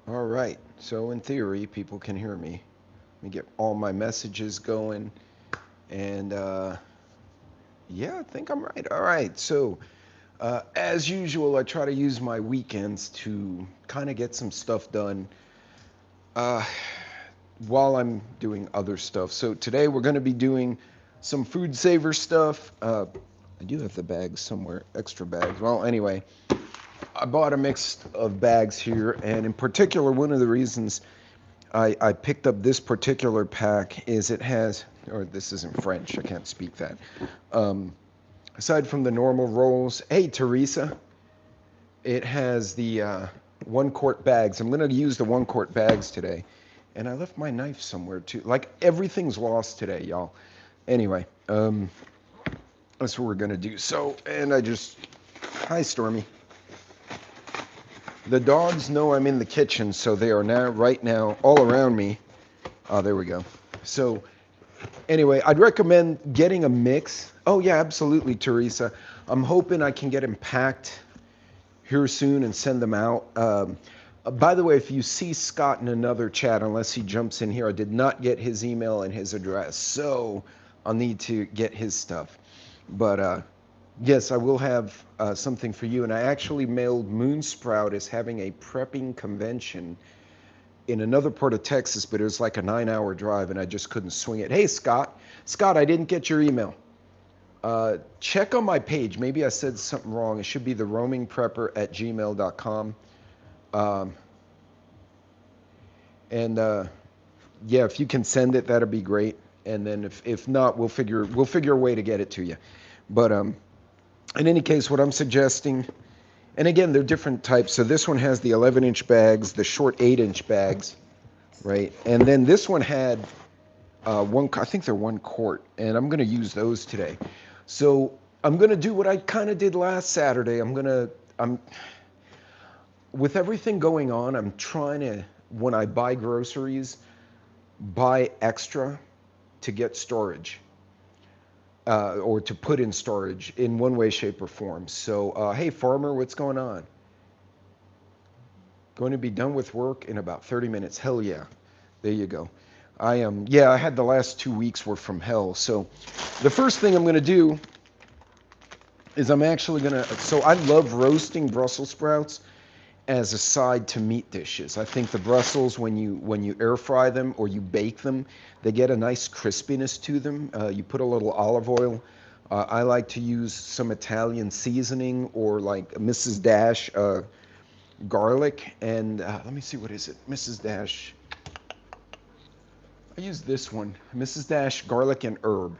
All right. So in theory, people can hear me. Let me get all my messages going. And yeah, I think I'm right. All right. So as usual, I try to use my weekends to kind of get some stuff done uh, while I'm doing other stuff. So today we're going to be doing some food saver stuff. I do have the bags somewhere, extra bags. Well, anyway, I bought a mix of bags here, and in particular, one of the reasons I picked up this particular pack is it has, or this isn't French, I can't speak that. Um, Aside from the normal rolls, hey Teresa, it has the 1 quart bags. I'm going to use the 1 quart bags today. And I left my knife somewhere too. Like everything's lost today, y'all. Anyway, that's what we're going to do. So, and I just, hi Stormy. The dogs know I'm in the kitchen, so they are now, right now, all around me. Oh, there we go. So, anyway, I'd recommend getting a mix. Oh, yeah, absolutely, Teresa. I'm hoping I can get them packed here soon and send them out. By the way, if you see Scott in another chat, unless he jumps in here, I did not get his email and his address, so I'll need to get his stuff. But yes, I will have something for you. And I actually mailed Moonsprout as having a prepping convention in another part of Texas, but it was like a 9-hour drive, and I just couldn't swing it. Hey, Scott. Scott, I didn't get your email. Check on my page. Maybe I said something wrong. It should be the roamingprepper@gmail.com. Um, and yeah, if you can send it, that'd be great. And then if not, we'll figure a way to get it to you. But in any case, what I'm suggesting, and again, they're different types. So this one has the 11-inch bags, the short 8-inch bags, right? And then this one had I think they're 1 quart, and I'm going to use those today. So I'm going to do what I kind of did last Saturday. I'm with everything going on, I'm trying to, when I buy groceries, buy extra to get storage. Or to put in storage in one way, shape, or form. So, hey, farmer, what's going on? Going to be done with work in about 30 minutes. Hell yeah. There you go. I am, yeah, I had the last 2 weeks were from hell. So, the first thing I'm going to do is I'm actually going to, so I love roasting Brussels sprouts as a side to meat dishes. I think the Brussels, when you air fry them or you bake them, they get a nice crispiness to them. You put a little olive oil. I like to use some Italian seasoning or like Mrs. Dash garlic. And let me see, what is it? Mrs. Dash. I use this one, Mrs. Dash garlic and herb,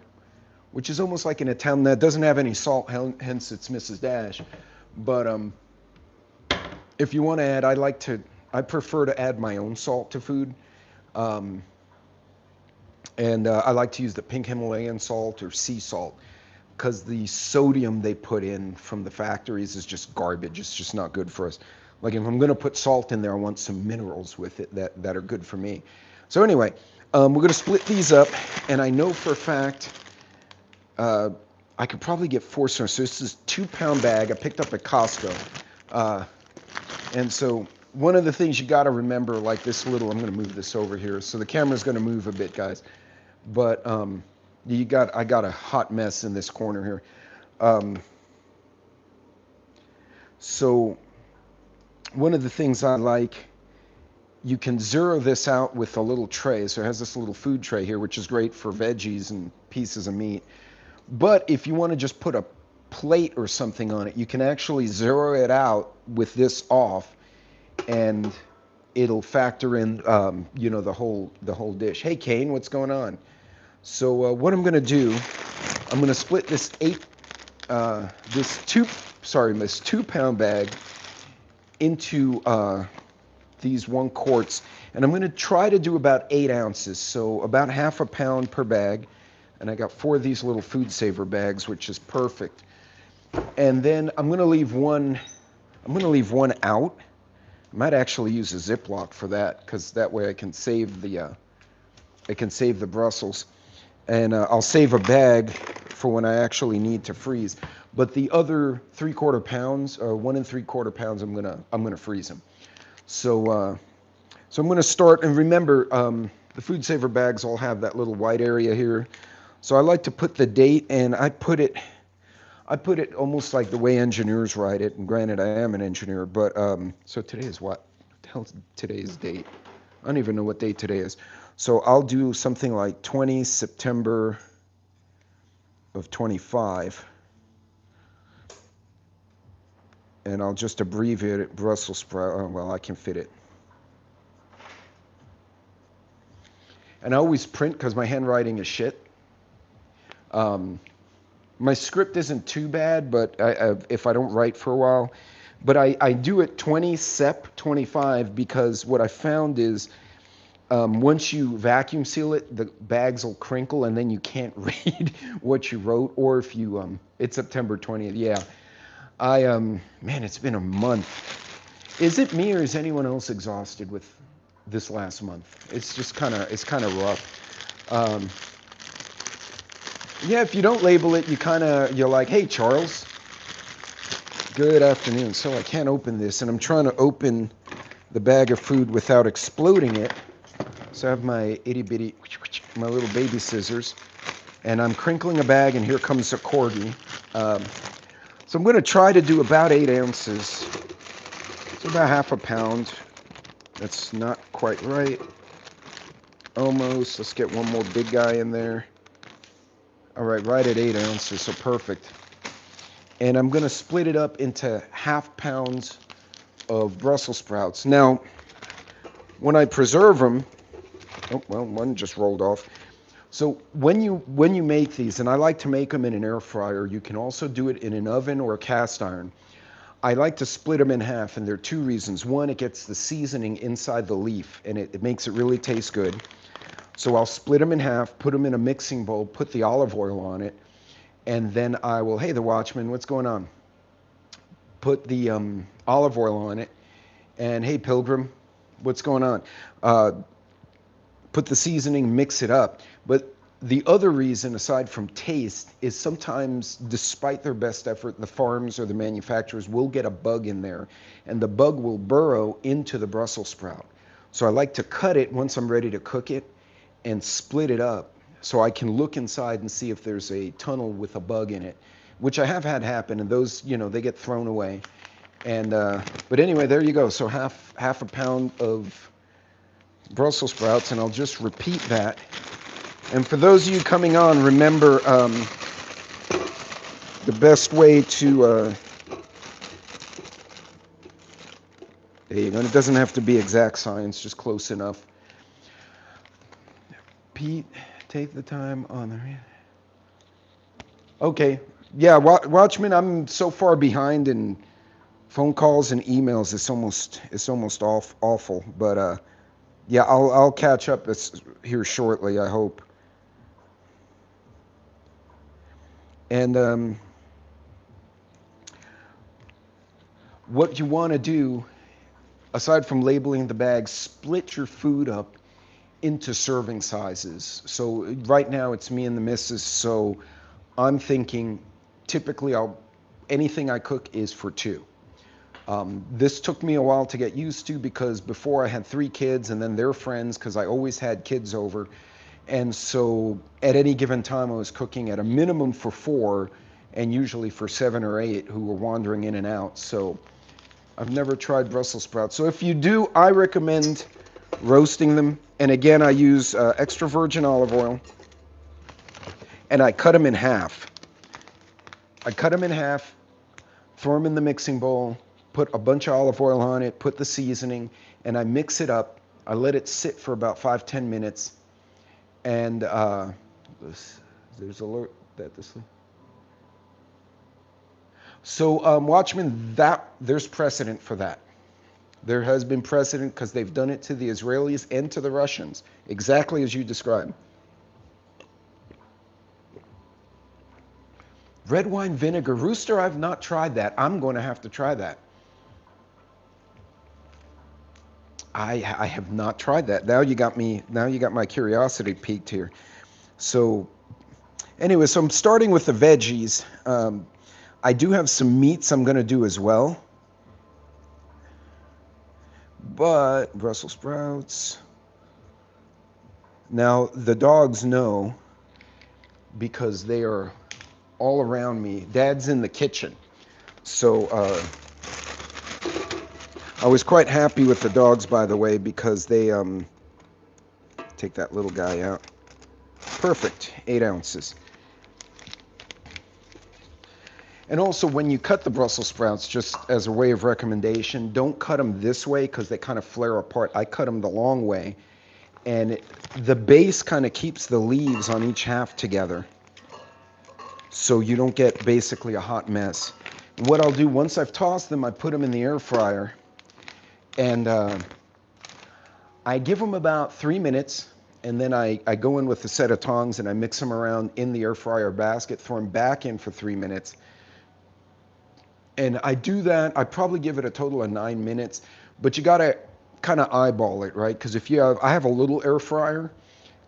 which is almost like an Italian that doesn't have any salt, hence it's Mrs. Dash. But if you want to add, I prefer to add my own salt to food. Um, and I like to use the pink Himalayan salt or sea salt because the sodium they put in from the factories is just garbage. It's just not good for us. Like if I'm going to put salt in there, I want some minerals with it that are good for me. So anyway, we're going to split these up, and I know for a fact uh, I could probably get 4 servings. So this is 2-pound bag I picked up at Costco. Uh, And so one of the things you got to remember, like this little, I'm going to move this over here. So the camera's going to move a bit, guys. But I got a hot mess in this corner here. Um, so one of the things I like, you can zero this out with a little tray. So it has this little food tray here, which is great for veggies and pieces of meat. But if you want to just put a plate or something on it, you can actually zero it out with this off, and it'll factor in, the whole dish. Hey, Kane, what's going on? So what I'm going to do, I'm going to split this 2-pound bag into these 1 quarts, and I'm going to try to do about 8 ounces, so about half a pound per bag. And I got 4 of these little food saver bags, which is perfect. And then I'm going to leave one out. I might actually use a Ziploc for that, because that way I can save the Brussels, and I'll save a bag for when I actually need to freeze. But the other 3/4 pounds, 1 3/4 pounds, I'm gonna freeze them. So So I'm going to start, and remember, the Food Saver bags all have that little white area here. So I like to put the date, and I put it almost like the way engineers write it. And granted, I am an engineer, but so today is what? What the hell's today's date? I don't even know what date today is. So I'll do something like 20 September of 25. And I'll just abbreviate it, Brussels sprout. Oh, well, I can fit it. And I always print because my handwriting is shit. My script isn't too bad, but if I don't write for a while. But I do it 20 Sep 25 because what I found is once you vacuum seal it, the bags will crinkle and then you can't read what you wrote. Or if you, it's September 20th, yeah. Man, it's been a month. Is it me or is anyone else exhausted with this last month? It's just kind of rough. Yeah, if you don't label it, you're like, hey, Charles, good afternoon. So I can't open this, and I'm trying to open the bag of food without exploding it. So I have my itty-bitty, my little baby scissors, and I'm crinkling a bag, and here comes a Corgi. So I'm going to try to do about 8 ounces. So about half a pound. That's not quite right. Almost. Let's get one more big guy in there. All right at 8 ounces, so perfect. And I'm going to split it up into half pounds of Brussels sprouts. Now, when I preserve them, oh, well, one just rolled off. So when you make these, and I like to make them in an air fryer, you can also do it in an oven or a cast iron. I like to split them in half, and there are 2 reasons. One, it gets the seasoning inside the leaf, and it makes it really taste good. So I'll split them in half, put them in a mixing bowl, put the olive oil on it, and then I will, hey, the Watchman, what's going on? Put the olive oil on it, and hey, Pilgrim, what's going on? Put the seasoning, mix it up. But the other reason, aside from taste, is sometimes, despite their best effort, the farms or the manufacturers will get a bug in there, and the bug will burrow into the Brussels sprout. So I like to cut it once I'm ready to cook it and split it up so I can look inside and see if there's a tunnel with a bug in it, which I have had happen, and those, they get thrown away. And but anyway, there you go. So half a pound of Brussels sprouts, and I'll just repeat that. And for those of you coming on, remember the best way to there you go. It doesn't have to be exact science, just close enough. Pete, take the time on the... Okay, yeah, Watchman, I'm so far behind in phone calls and emails. It's almost awful. But yeah, I'll catch up here shortly, I hope. And what you want to do, aside from labeling the bags, split your food up into serving sizes. So right now it's me and the missus, so I'm thinking typically anything I cook is for 2. This took me a while to get used to because before I had 3 kids and then their friends, because I always had kids over. And so at any given time I was cooking at a minimum for 4 and usually for 7 or 8 who were wandering in and out. So I've never tried Brussels sprouts. So if you do, I recommend roasting them. And again, I use extra virgin olive oil, and I cut them in half. Throw them in the mixing bowl, put a bunch of olive oil on it, put the seasoning, and I mix it up. I let it sit for about 5-10 minutes. And there's alert that this thing. So Watchman, there's precedent for that. There has been precedent because they've done it to the Israelis and to the Russians, exactly as you described. Red wine vinegar. Rooster, I've not tried that. I'm going to have to try that. I have not tried that. Now you got my curiosity piqued here. So anyway, so I'm starting with the veggies. I do have some meats I'm going to do as well. but Brussels sprouts. Now, the dogs know because they are all around me. Dad's in the kitchen. So I was quite happy with the dogs, by the way, because they take that little guy out. Perfect, 8 ounces. And also, when you cut the Brussels sprouts, just as a way of recommendation, don't cut them this way because they kind of flare apart. I cut them the long way, and the base kind of keeps the leaves on each half together, so you don't get basically a hot mess. What I'll do, once I've tossed them, I put them in the air fryer, and I give them about 3 minutes, and then I go in with a set of tongs and I mix them around in the air fryer basket, throw them back in for 3 minutes. And I do that, I probably give it a total of 9 minutes, but you gotta kind of eyeball it, right? Because if you have, I have a little air fryer,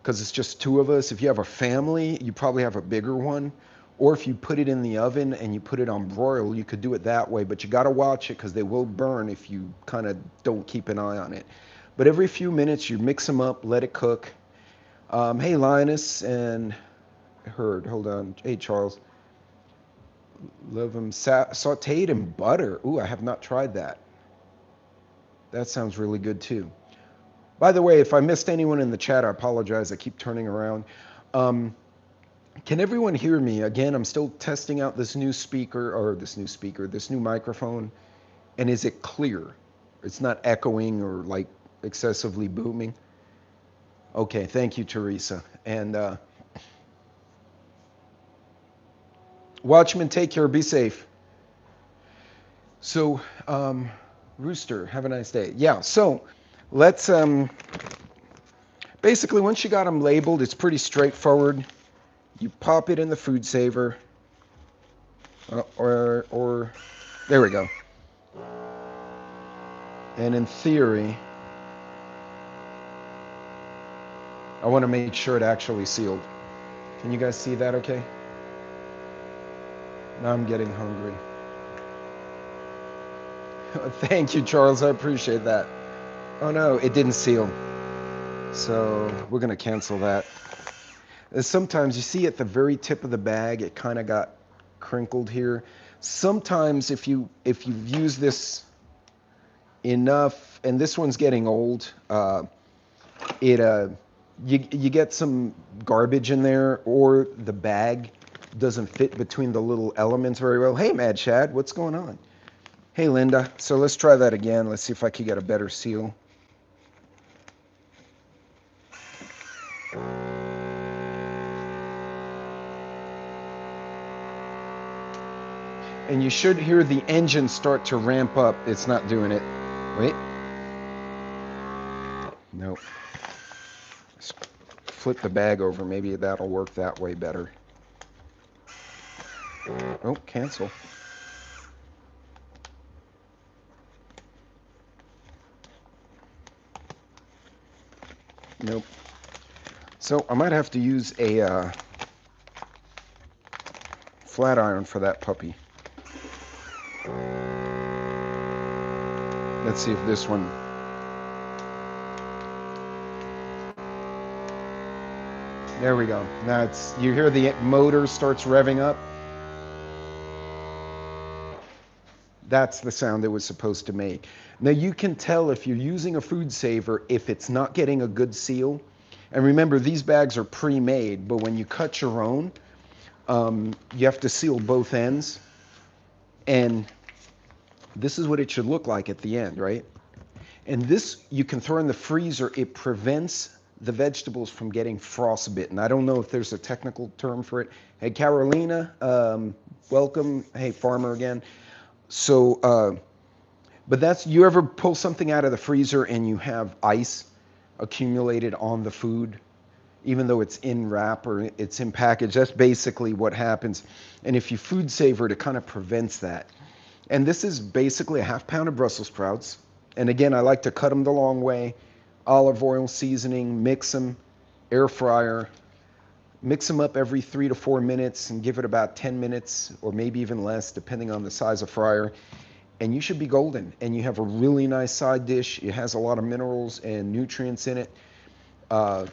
because it's just 2 of us. If you have a family, you probably have a bigger one. Or if you put it in the oven and you put it on broil, you could do it that way, but you gotta watch it because they will burn if you kind of don't keep an eye on it. But every few minutes you mix them up, let it cook. Hey Linus and Herd, hold on. Hey Charles. Love them sauteed in butter. Ooh, I have not tried that. That sounds really good too. By the way, if I missed anyone in the chat, I apologize. I keep turning around. Can everyone hear me? Again, I'm still testing out this new microphone. And is it clear? It's not echoing or like excessively booming? Okay, thank you, Teresa. And Watchman, take care, be safe. So, Rooster, have a nice day. Yeah, so let's, basically once you got them labeled, it's pretty straightforward. You pop it in the food saver, or there we go. And in theory, I want to make sure it actually sealed. Can you guys see that okay? Now I'm getting hungry. Thank you, Charles. I appreciate that. Oh no, it didn't seal. So we're going to cancel that. Sometimes you see at the very tip of the bag, it kind of got crinkled here. Sometimes if you've used this enough, and this one's getting old, you get some garbage in there, or the bag doesn't fit between the little elements very well. Hey, Mad Chad, what's going on? Hey, Linda. So let's try that again. Let's see if I can get a better seal. And you should hear the engine start to ramp up. It's not doing it. Wait. Nope. Let's flip the bag over. Maybe that'll work that way better. Oh, cancel. Nope. So I might have to use a flat iron for that puppy. Let's see if this one. There we go. Now it's, you hear the motor starts revving up. That's the sound it was supposed to make. Now you can tell if you're using a food saver if it's not getting a good seal. And remember, these bags are pre-made, but when you cut your own, you have to seal both ends. And this is what it should look like at the end, right? And this you can throw in the freezer. It prevents the vegetables from getting frostbitten. I don't know if there's a technical term for it. Hey, Carolina, welcome. Hey, Farmer again. So, but that's, you ever pull something out of the freezer and you have ice accumulated on the food, even though it's in wrap or it's in package? That's basically what happens. And if you food saver, it kind of prevents that. And this is basically a ½ pound of Brussels sprouts. And again, I like to cut them the long way. Olive oil seasoning, mix them, air fryer. Mix them up every 3 to 4 minutes and give it about 10 minutes or maybe even less, depending on the size of fryer. and you should be golden. And you have a really nice side dish. It has a lot of minerals and nutrients in it. Uh,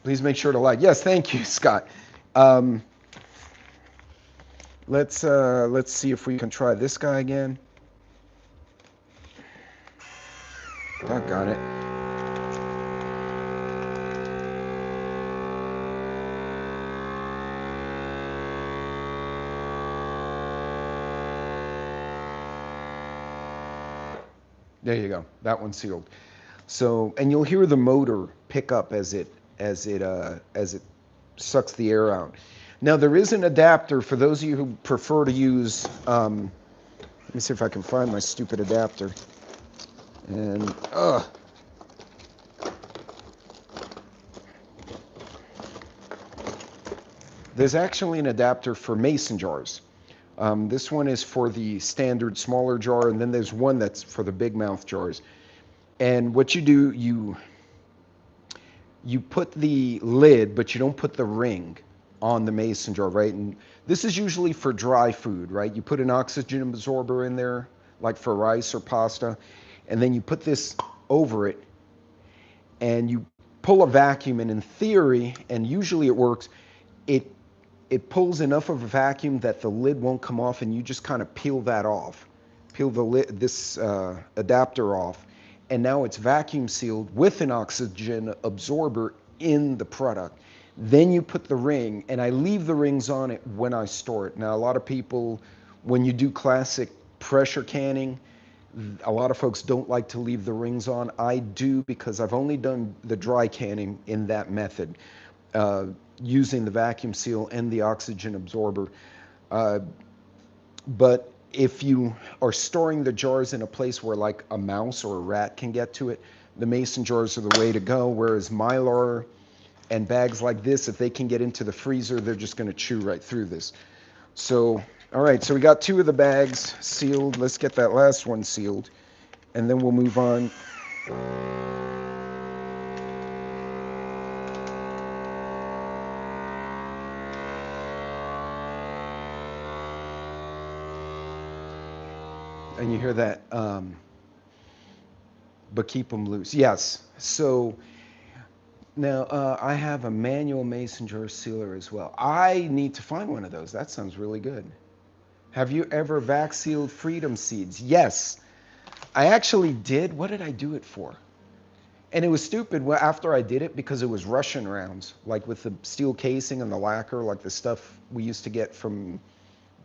please make sure to like. Yes, thank you, Scott. Um, let's see if we can try this guy again. Doggone it. There you go. That one's sealed. So, and you'll hear the motor pick up as it sucks the air out. Now there is an adapter for those of you who prefer to use. Let me see if I can find my stupid adapter. And there's actually an adapter for mason jars. This one is for the standard smaller jar, and then there's one that's for the big mouth jars. And what you do, you put the lid, but you don't put the ring on the mason jar, right? And this is usually for dry food, right? You put an oxygen absorber in there, like for rice or pasta, and then you put this over it, and you pull a vacuum, and in theory, and usually it works, it pulls enough of a vacuum that the lid won't come off, and you just kind of peel that off. Peel the lid, this adapter off, and now it's vacuum sealed with an oxygen absorber in the product. Then you put the ring, and I leave the rings on it when I store it. Now, a lot of people, when you do classic pressure canning, a lot of folks don't like to leave the rings on. I do, because I've only done the dry canning in that method, using the vacuum seal and the oxygen absorber. But if you are storing the jars in a place where like a mouse or a rat can get to it, the mason jars are the way to go, whereas Mylar and bags like this, if they can get into the freezer, they're just going to chew right through this. So, all right, so we got 2 of the bags sealed. Let's get that last one sealed, and then we'll move on. And you hear that, but keep them loose. Yes. So now I have a manual mason jar sealer as well. I need to find one of those. That sounds really good. Have you ever vac sealed freedom seeds? Yes, I actually did. What did I do it for? And it was stupid after I did it, because it was Russian rounds, like with the steel casing and the lacquer, like the stuff we used to get from,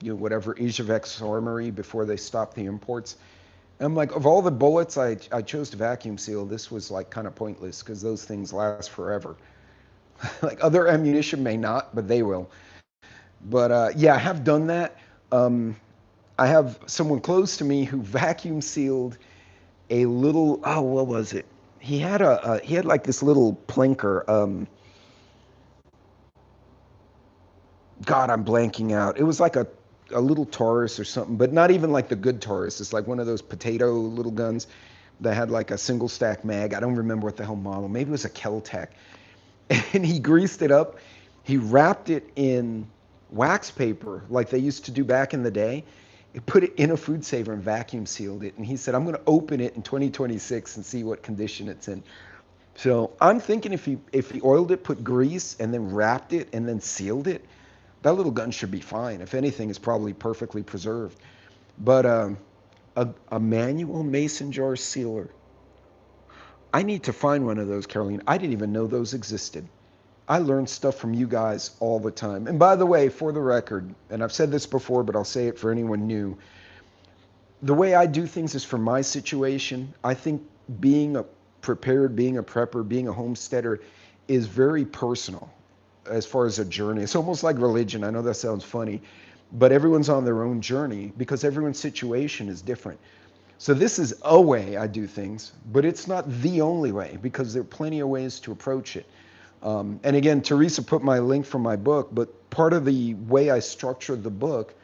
you know, whatever AceLink Armory before they stopped the imports. And I'm like, of all the bullets I chose to vacuum seal, this was like kind of pointless, because those things last forever. Like other ammunition may not, but they will. But yeah, I have done that. I have someone close to me who vacuum sealed a little, oh, what was it? He had he had like this little plinker. God, I'm blanking out. It was like a little Taurus or something, but not even like the good Taurus. It's like one of those potato little guns that had like a single stack mag. I don't remember what the hell model. Maybe it was a KRyptec. And he greased it up. He wrapped it in wax paper like they used to do back in the day. He put it in a food saver and vacuum sealed it. And he said, I'm going to open it in 2026 and see what condition it's in. So I'm thinking if he oiled it, put grease, and then wrapped it and then sealed it, that little gun should be fine. If anything, it's probably perfectly preserved. But a manual mason jar sealer, I need to find one of those, Caroline. I didn't even know those existed. I learn stuff from you guys all the time. And by the way, for the record, and I've said this before, but I'll say it for anyone new, the way I do things is for my situation. I think being prepared, being a prepper, being a homesteader is very personal as far as a journey. It's almost like religion. I know that sounds funny, but everyone's on their own journey because everyone's situation is different. So this is a way I do things, but it's not the only way, because there are plenty of ways to approach it. And again, Teresa put my link from my book, but part of the way I structured the book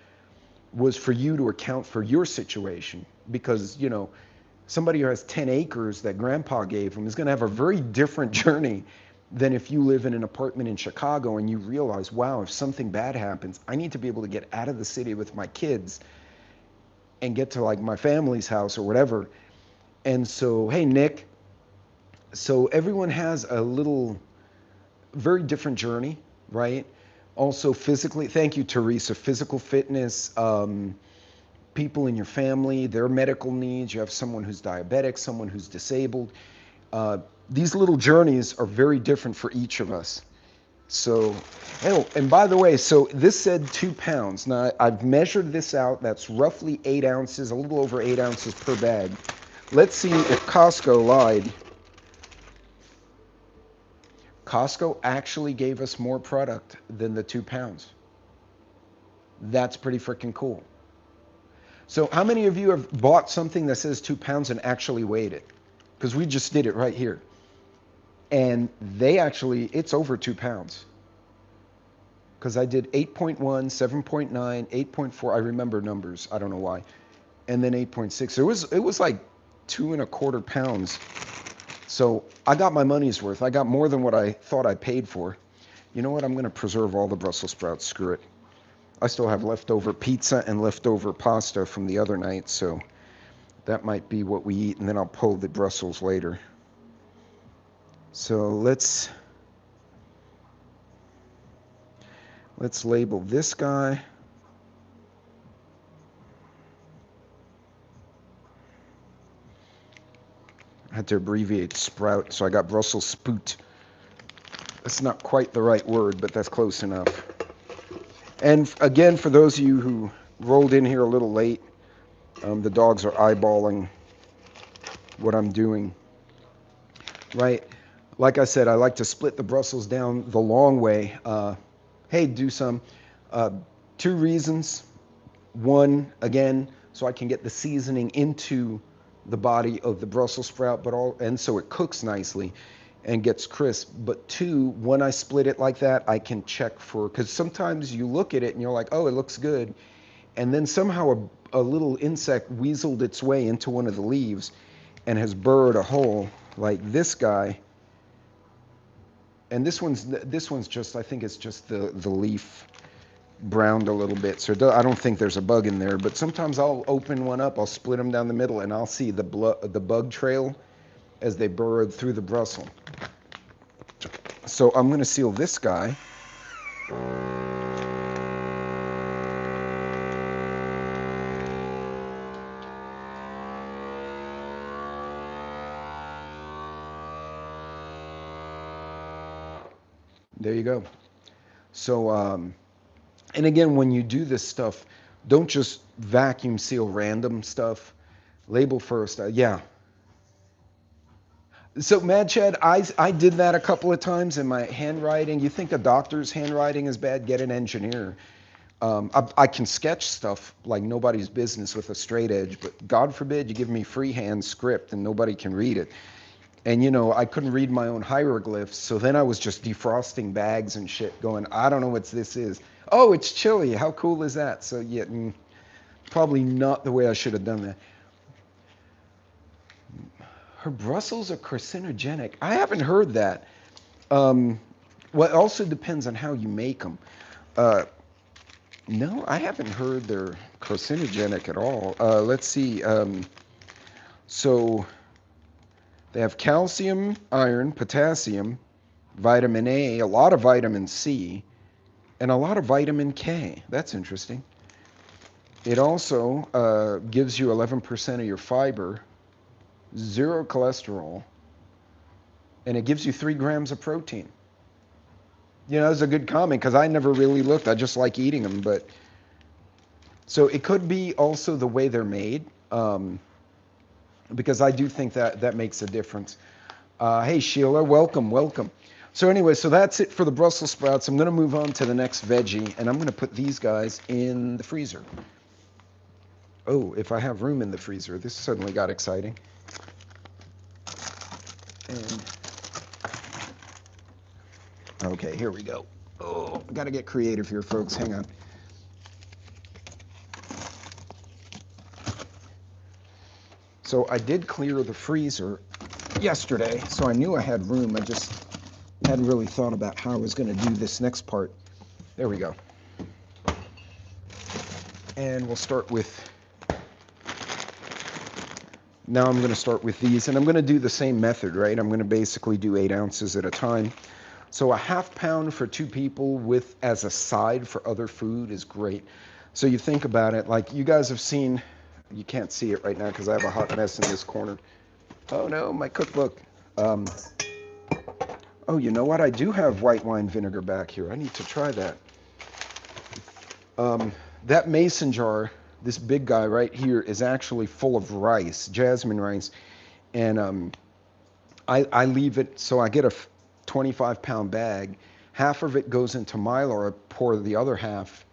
was for you to account for your situation, because, you know, somebody who has 10 acres that grandpa gave him is going to have a very different journey than if you live in an apartment in Chicago and you realize, wow, if something bad happens, I need to be able to get out of the city with my kids and get to like my family's house or whatever. And so, hey, Nick, so everyone has a little, very different journey, right? Also physically, thank you, Teresa, physical fitness, people in your family, their medical needs. You have someone who's diabetic, someone who's disabled. These little journeys are very different for each of us. So, oh, and by the way, so this said 2 pounds. Now, I've measured this out. That's roughly 8 ounces, a little over 8 ounces per bag. Let's see if Costco lied. Costco actually gave us more product than the 2 pounds. That's pretty freaking cool. So how many of you have bought something that says 2 pounds and actually weighed it? Because we just did it right here. And they actually, it's over 2 pounds. Because I did 8.1, 7.9, 8.4. I remember numbers. I don't know why. And then 8.6. It was like 2.25 pounds. So I got my money's worth. I got more than what I thought I paid for. You know what? I'm going to preserve all the Brussels sprouts. Screw it. I still have leftover pizza and leftover pasta from the other night. So that might be what we eat. And then I'll pull the Brussels later. So let's label this guy. I had to abbreviate sprout, so I got Brussels spout. That's not quite the right word, but that's close enough. And again, for those of you who rolled in here a little late, the dogs are eyeballing what I'm doing. Right? Like I said, I like to split the Brussels down the long way. Hey, do some. 2 reasons. One, again, so I can get the seasoning into the body of the Brussels sprout, and so it cooks nicely and gets crisp. But 2, when I split it like that, I can check for, because sometimes you look at it and you're like, oh, it looks good. And then somehow a little insect weaseled its way into one of the leaves and has burrowed a hole like this guy. And this one's just, I think it's just the leaf browned a little bit. So I don't think there's a bug in there, but sometimes I'll open one up, I'll split them down the middle, and I'll see the bug trail as they burrowed through the Brussels. So I'm going to seal this guy. There you go. So, and again, when you do this stuff, don't just vacuum seal random stuff. Label first. Yeah. So, Mad Chad, I did that a couple of times in my handwriting. You think a doctor's handwriting is bad? Get an engineer. I can sketch stuff like nobody's business with a straight edge, but God forbid you give me freehand script and nobody can read it. And, you know, I couldn't read my own hieroglyphs, so then I was just defrosting bags and shit going, I don't know what this is. Oh, it's chili. How cool is that? So, yeah, probably not the way I should have done that. Her Brussels are carcinogenic. I haven't heard that. Well, it also depends on how you make them. No, I haven't heard they're carcinogenic at all. Let's see. So they have calcium, iron, potassium, vitamin A, a lot of vitamin C, and a lot of vitamin K. That's interesting. It also gives you 11% of your fiber, 0 cholesterol, and it gives you 3 grams of protein. You know, that's a good comment because I never really looked. I just like eating them. But so it could be also the way they're made, because I do think that makes a difference. Hey, Sheila, welcome, welcome. So anyway, so that's it for the Brussels sprouts. I'm going to move on to the next veggie, and I'm going to put these guys in the freezer. Oh, if I have room in the freezer. This suddenly got exciting. And okay, here we go. Oh, got to get creative here, folks. Hang on. So I did clear the freezer yesterday, so I knew I had room. I just hadn't really thought about how I was going to do this next part. There we go. And we'll start with now I'm going to start with these, and I'm going to do the same method, right? I'm going to basically do 8 ounces at a time. So a ½ pound for 2 people with as a side for other food is great. So you think about it, like you guys have seen, you can't see it right now because I have a hot mess in this corner. Oh no, my cookbook. Oh, you know what? I do have white wine vinegar back here. I need to try that. That mason jar, this big guy right here, is actually full of rice, jasmine rice. And I leave it, so I get a 25-pound bag. Half of it goes into Mylar. I pour the other half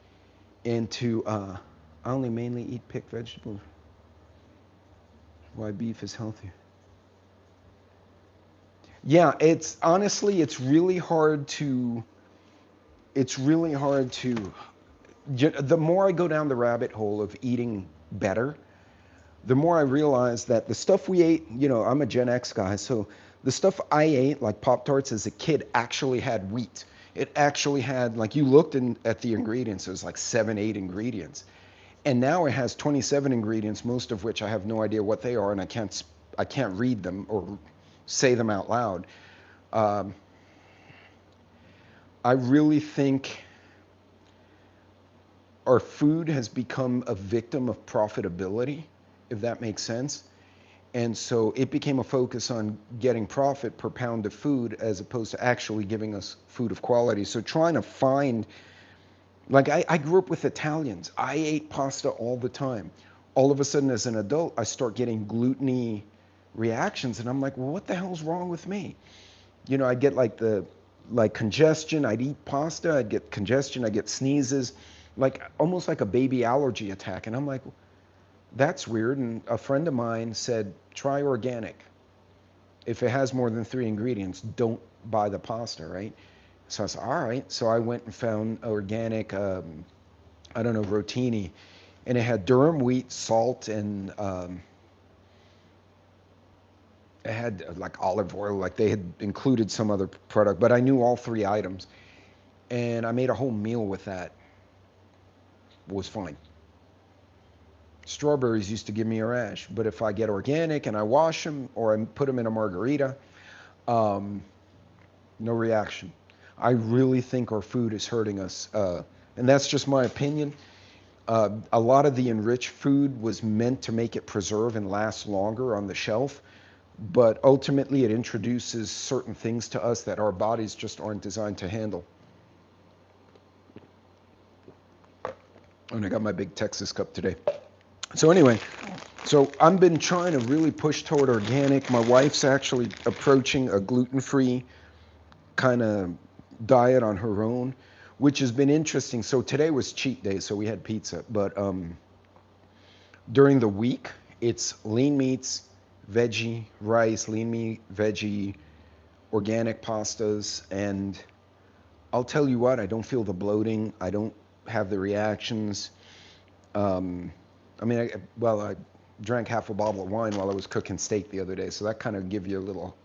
into, I only mainly eat picked vegetables. Why beef is healthier. Yeah, it's honestly, it's really hard to, the more I go down the rabbit hole of eating better, the more I realize that the stuff we ate, you know, I'm a Gen X guy, so the stuff I ate, like Pop-Tarts as a kid, actually had wheat. It actually had, like, you looked at the ingredients, it was like 7, 8 ingredients. And now it has 27 ingredients, most of which I have no idea what they are, and I can't read them or say them out loud. I really think our food has become a victim of profitability, if that makes sense. And so it became a focus on getting profit per pound of food as opposed to actually giving us food of quality. So trying to find, like I grew up with Italians. I ate pasta all the time. All of a sudden as an adult, I start getting gluten-y reactions and I'm like, well, what the hell's wrong with me? You know, I get like congestion. I'd eat pasta, I'd get congestion, I'd get sneezes, like almost like a baby allergy attack. And I'm like, that's weird. And a friend of mine said, try organic. If it has more than 3 ingredients, don't buy the pasta, right? So I said, all right. So I went and found organic, I don't know, rotini. And it had durum wheat, salt, and it had like olive oil, like they had included some other product. But I knew all 3 items. And I made a whole meal with that. It was fine. Strawberries used to give me a rash, but if I get organic and I wash them or I put them in a margarita, no reaction. I really think our food is hurting us, and that's just my opinion. A lot of the enriched food was meant to make it preserve and last longer on the shelf, but ultimately it introduces certain things to us that our bodies just aren't designed to handle. And I got my big Texas cup today. So anyway, so I've been trying to really push toward organic. My wife's actually approaching a gluten-free kind of diet on her own, which has been interesting. So today was cheat day, so we had pizza. But during the week, it's lean meats, veggie, rice, lean meat, veggie, organic pastas. And I'll tell you what, I don't feel the bloating. I don't have the reactions. I mean, I drank half a bottle of wine while I was cooking steak the other day, so that kind of gives you a little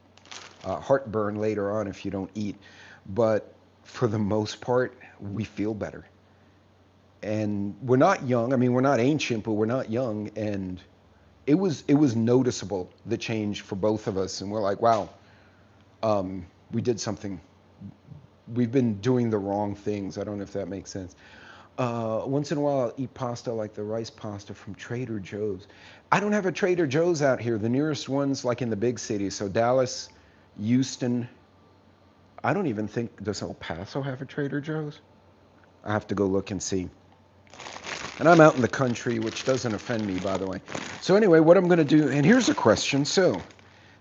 heartburn later on if you don't eat. But for the most part, we feel better. And we're not young. I mean, we're not ancient, but we're not young. And it was noticeable, the change for both of us. And we're like, wow, we did something. We've been doing the wrong things. I don't know if that makes sense. Once in a while, I'll eat pasta like the rice pasta from Trader Joe's. I don't have a Trader Joe's out here. The nearest one's like in the big cities. So Dallas, Houston. I don't even think, does El Paso have a Trader Joe's? I have to go look and see. And I'm out in the country, which doesn't offend me, by the way. So anyway, what I'm going to do, and here's a question. So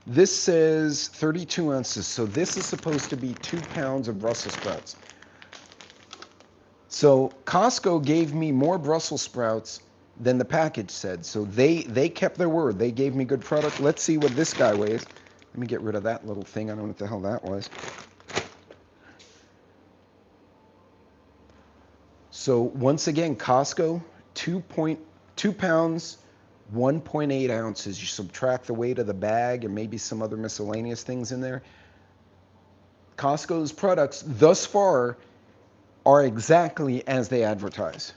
this says 32 ounces. So this is supposed to be 2 pounds of Brussels sprouts. So Costco gave me more Brussels sprouts than the package said. So they kept their word. They gave me good product. Let's see what this guy weighs. Let me get rid of that little thing. I don't know what the hell that was. So once again, Costco, 2 pounds, 1.8 ounces. You subtract the weight of the bag and maybe some other miscellaneous things in there. Costco's products thus far are exactly as they advertise.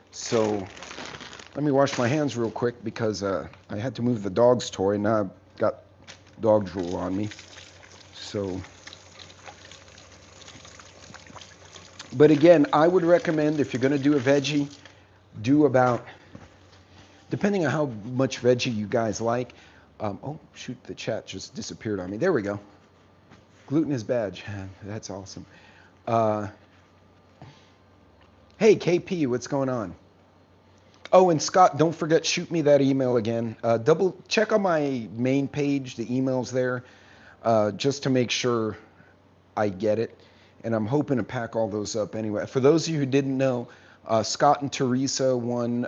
So Let me wash my hands real quick because I had to move the dog's toy. Now I've got dog drool on me. So, but again, I would recommend if you're going to do a veggie, do about, depending on how much veggie you guys like. Oh, shoot, the chat just disappeared on me. There we go. Gluten is bad. That's awesome. Hey, KP, what's going on? Oh, and Scott, don't forget, shoot me that email again. Double check on my main page, the email's there, just to make sure I get it. And I'm hoping to pack all those up anyway. For those of you who didn't know, Scott and Teresa won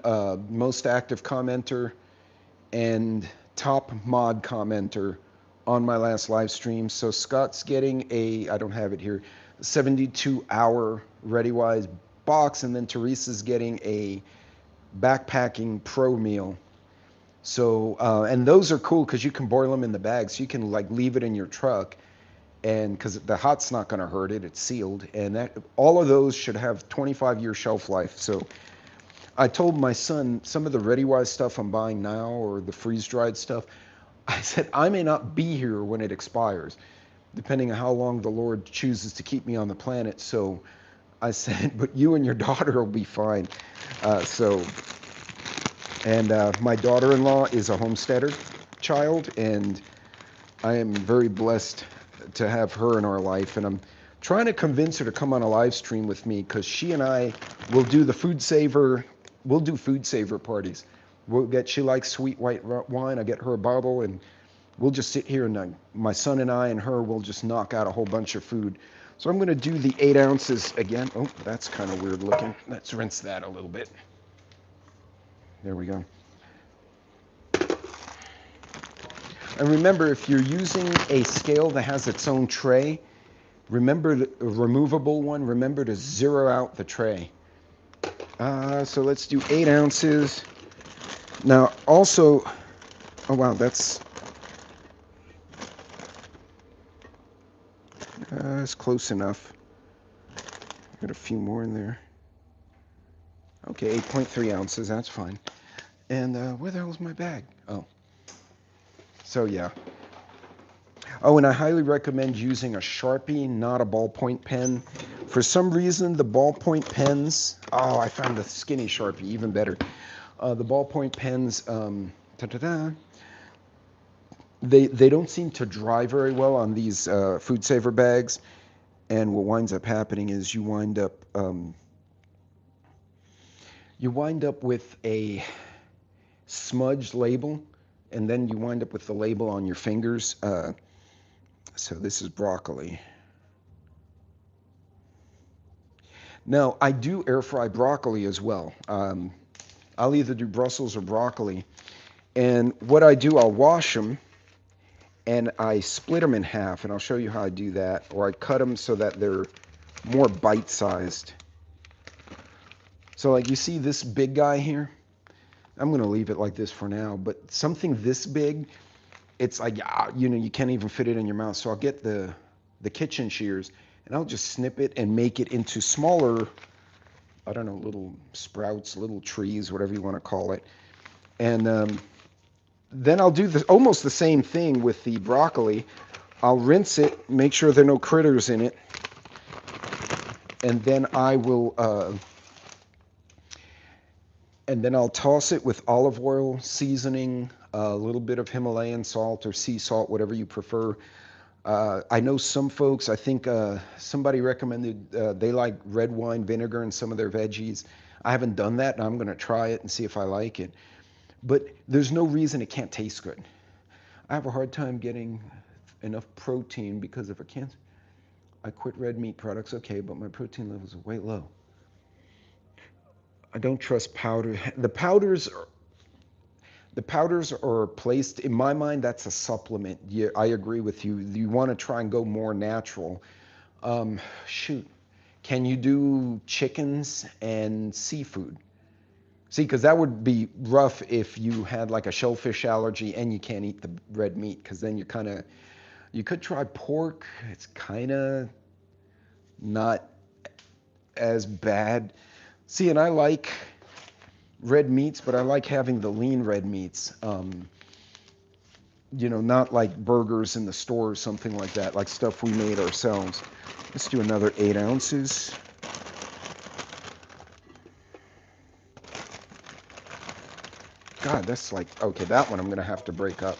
most active commenter and top mod commenter on my last live stream. So Scott's getting a, I don't have it here, 72-hour Readywise box, and then Teresa's getting a backpacking pro meal. So, and those are cool because you can boil them in the bag. So you can like leave it in your truck, and because the hot's not going to hurt it, it's sealed. And that, all of those should have 25-year shelf life. So I told my son some of the Readywise stuff I'm buying now, or the freeze-dried stuff, I said, I may not be here when it expires, depending on how long the Lord chooses to keep me on the planet. So I said, but you and your daughter will be fine. My daughter-in-law is a homesteader child, and I am very blessed to have her in our life. And I'm trying to convince her to come on a live stream with me, because she and I will do the food saver. We'll do food saver parties. She likes sweet white wine. I get her a bottle, and we'll just sit here, and my son and I and her will just knock out a whole bunch of food. So I'm going to do the 8 ounces again. Oh, that's kind of weird looking. Let's rinse that a little bit. There we go. And remember, if you're using a scale that has its own tray, remember the removable one, remember to zero out the tray. So let's do 8 ounces. Now, also, oh wow, that's close enough. Got a few more in there. Okay, 8.3 ounces, that's fine. And where the hell's my bag? Oh. So yeah. Oh, and I highly recommend using a Sharpie, not a ballpoint pen. For some reason, the ballpoint pens, oh, I found the skinny Sharpie, even better. The ballpoint pens, they don't seem to dry very well on these food saver bags. And what winds up happening is you wind up with a smudged label, and then you wind up with the label on your fingers. So this is broccoli. Now, I do air fry broccoli as well. I'll either do Brussels or broccoli. And what I do, I'll wash them, and I split them in half, and I'll show you how I do that. Or I cut them so that they're more bite-sized. So like you see this big guy here? I'm going to leave it like this for now, but something this big, it's like, you can't even fit it in your mouth. So I'll get the kitchen shears, and I'll just snip it and make it into smaller, I don't know, little sprouts, little trees, whatever you want to call it. And then I'll do almost the same thing with the broccoli. I'll rinse it, make sure there are no critters in it, and then I will, and then I'll toss it with olive oil, seasoning, a little bit of Himalayan salt or sea salt, whatever you prefer. I know some folks, I think somebody recommended they like red wine vinegar in some of their veggies. I haven't done that, and I'm going to try it and see if I like it. But there's no reason it can't taste good. I have a hard time getting enough protein because if I quit red meat products, okay, but my protein levels are way low. I don't trust powder. The powders are placed, in my mind, that's a supplement. Yeah, I agree with you. You want to try and go more natural. Shoot, can you do chickens and seafood? See, because that would be rough if you had like a shellfish allergy and you can't eat the red meat, because then you could try pork. It's kind of not as bad. See, and I like red meats, but I like having the lean red meats. You know, not like burgers in the store or something like that, like stuff we made ourselves. Let's do another 8 ounces. God, that's like, okay, that one I'm going to have to break up.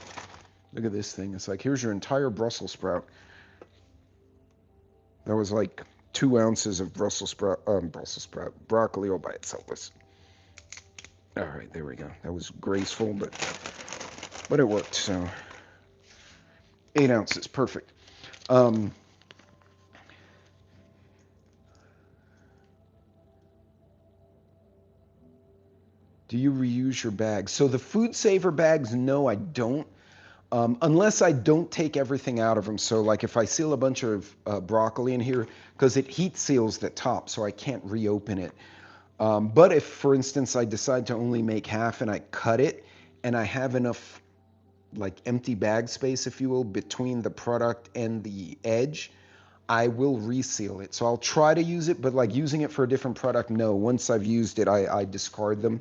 Look at this thing. It's like, here's your entire Brussels sprout. That was like 2 ounces of Brussels sprout, broccoli all by itself. All right, there we go. That was graceful, but it worked. So 8 ounces, perfect. Do you reuse your bags? So the food saver bags, no, I don't. Unless I don't take everything out of them. So like if I seal a bunch of broccoli in here, because it heat seals the top, so I can't reopen it. But if, for instance, I decide to only make half and I cut it, and I have enough like empty bag space, if you will, between the product and the edge, I will reseal it. So I'll try to use it, but like using it for a different product, no. Once I've used it, I discard them.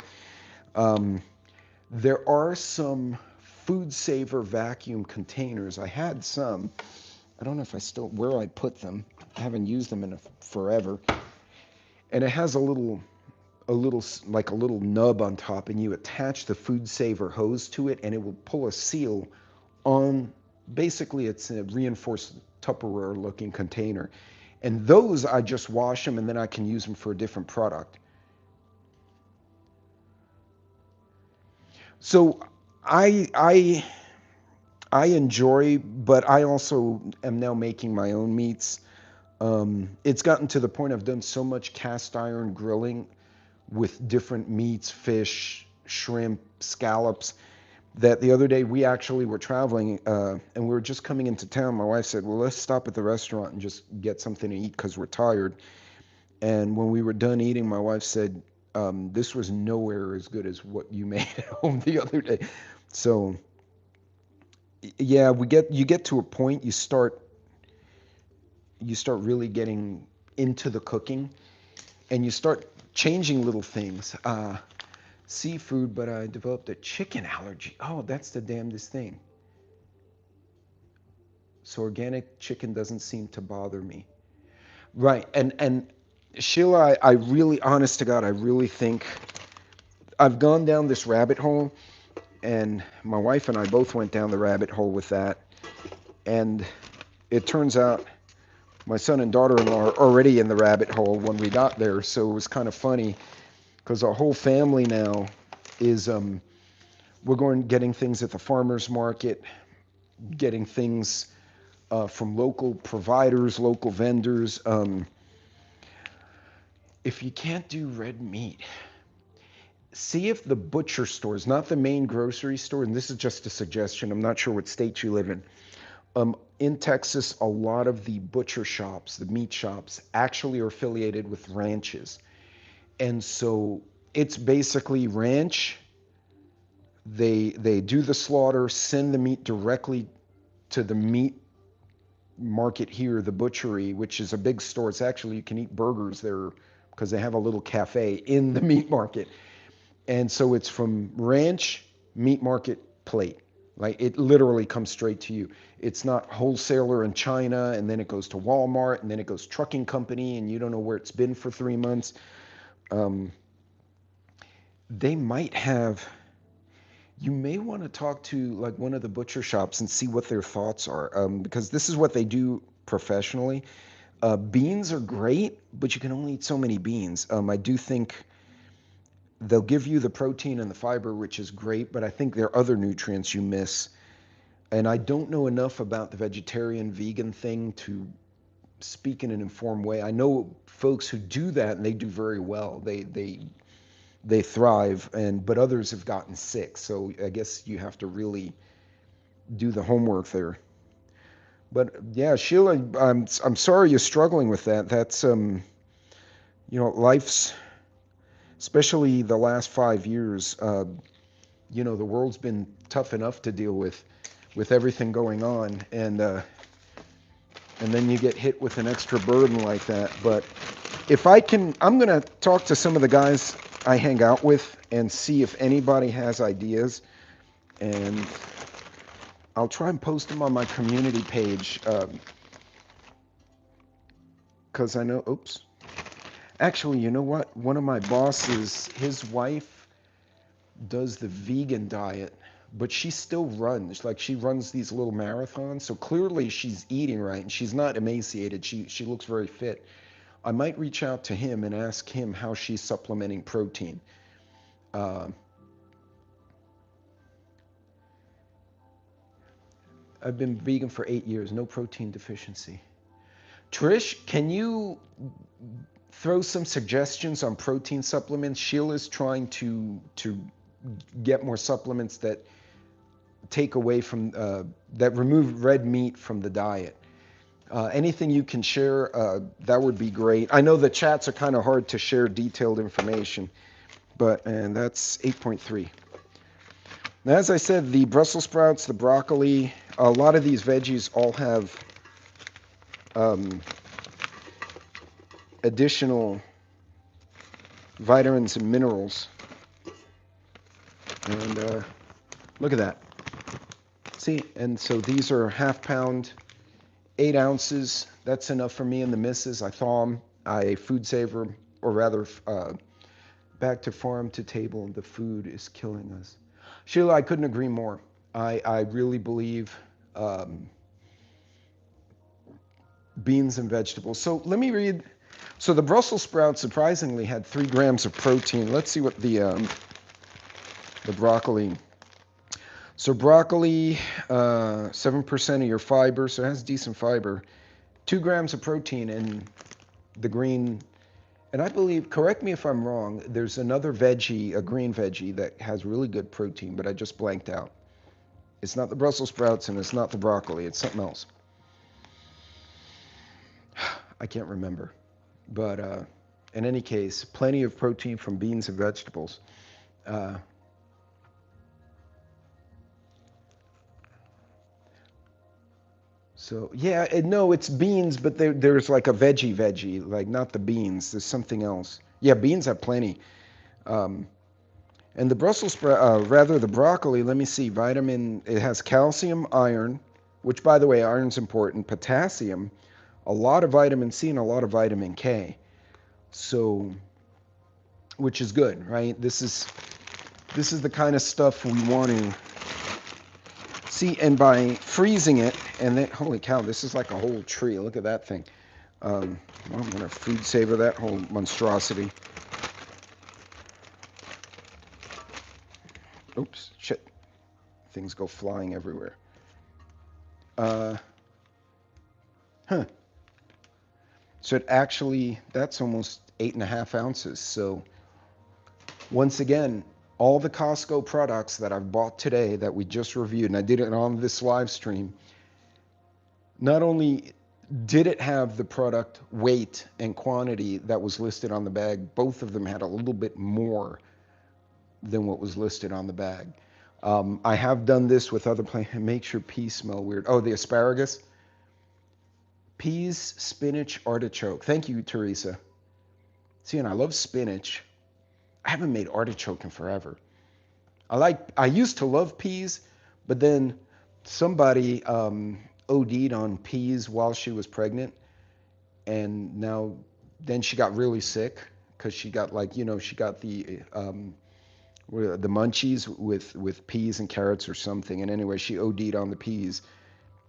There are some food saver vacuum containers. I had some. I don't know if I still, where I put them. I haven't used them in forever. And it has a little nub on top, and you attach the food saver hose to it, and it will pull a seal on, basically it's a reinforced Tupperware looking container. And those, I just wash them and then I can use them for a different product. So I enjoy, but I also am now making my own meats. It's gotten to the point I've done so much cast iron grilling with different meats, fish, shrimp, scallops, that the other day we actually were traveling and we were just coming into town. My wife said, well, let's stop at the restaurant and just get something to eat because we're tired. And when we were done eating, my wife said, this was nowhere as good as what you made at home the other day. So yeah, you get to a point, you start really getting into the cooking, and you start changing little things. Seafood, but I developed a chicken allergy. Oh, that's the damnedest thing. So organic chicken doesn't seem to bother me. Right, and Sheila, I really, honest to God, I really think I've gone down this rabbit hole, and my wife and I both went down the rabbit hole with that. And it turns out my son and daughter-in-law are already in the rabbit hole when we got there. So it was kind of funny because our whole family now is, we're getting things at the farmer's market, getting things from local providers, local vendors. If you can't do red meat, see if the butcher stores, not the main grocery store, and this is just a suggestion, I'm not sure what state you live in. In Texas, a lot of the butcher shops, the meat shops, actually are affiliated with ranches. And so it's basically ranch. They do the slaughter, send the meat directly to the meat market here, the butchery, which is a big store. It's actually, you can eat burgers there because they have a little cafe in the meat market. And so it's from ranch, meat market, plate. Like it literally comes straight to you. It's not wholesaler in China, and then it goes to Walmart, and then it goes trucking company, and you don't know where it's been for 3 months. They might have, you may want to talk to like one of the butcher shops and see what their thoughts are, because this is what they do professionally. Beans are great, but you can only eat so many beans. I do think they'll give you the protein and the fiber, which is great, but I think there are other nutrients you miss. And I don't know enough about the vegetarian vegan thing to speak in an informed way. I know folks who do that and they do very well. They thrive, but others have gotten sick. So I guess you have to really do the homework there. But yeah, Sheila, I'm sorry you're struggling with that. That's life's, especially the last 5 years, the world's been tough enough to deal with everything going on, and then you get hit with an extra burden like that. But if I can, I'm going to talk to some of the guys I hang out with and see if anybody has ideas. And I'll try and post them on my community page. Because I know, oops. Actually, you know what? One of my bosses, his wife does the vegan diet, but she still runs. Like, she runs these little marathons. So clearly she's eating right, and she's not emaciated. She looks very fit. I might reach out to him and ask him how she's supplementing protein. I've been vegan for 8 years, no protein deficiency. Trish, can you throw some suggestions on protein supplements? Sheila's trying to get more supplements that take away from, that remove red meat from the diet. Anything you can share, that would be great. I know the chats are kind of hard to share detailed information, and that's 8.3. Now, as I said, the Brussels sprouts, the broccoli, a lot of these veggies all have additional vitamins and minerals. And look at that. See, and so these are half pound, 8 ounces. That's enough for me and the missus. I thaw them. I food saver, or rather, back to farm to table. The food is killing us. Sheila, I couldn't agree more. I really believe beans and vegetables. So let me read. So the Brussels sprouts surprisingly had 3 grams of protein. Let's see what the broccoli. So broccoli, 7% of your fiber, so it has decent fiber. 2 grams of protein in the green. And I believe, correct me if I'm wrong, there's another veggie, a green veggie, that has really good protein, but I just blanked out. It's not the Brussels sprouts and it's not the broccoli. It's something else. I can't remember. But in any case, plenty of protein from beans and vegetables. So, yeah, no, it's beans, but there's like a veggie, like not the beans. There's something else. Yeah, beans have plenty. And the Brussels sprout, rather the broccoli, let me see, vitamin, it has calcium, iron, which by the way, iron's important, potassium, a lot of vitamin C and a lot of vitamin K. So, which is good, right? This is the kind of stuff we want to see, and by freezing it, and then, holy cow, this is like a whole tree. Look at that thing. I'm going to food saver that whole monstrosity. Oops, shit. Things go flying everywhere. So it actually, that's almost 8.5 ounces. So once again, all the Costco products that I've bought today that we just reviewed, and I did it on this live stream, not only did it have the product weight and quantity that was listed on the bag, both of them had a little bit more than what was listed on the bag. I have done this with other plants. It makes your peas smell weird. Oh, the asparagus? Peas, spinach, artichoke. Thank you, Teresa. See, and I love spinach. I haven't made artichoke in forever. I used to love peas, but then somebody OD'd on peas while she was pregnant, and then she got really sick because she got she got the munchies with peas and carrots or something, and anyway, she OD'd on the peas.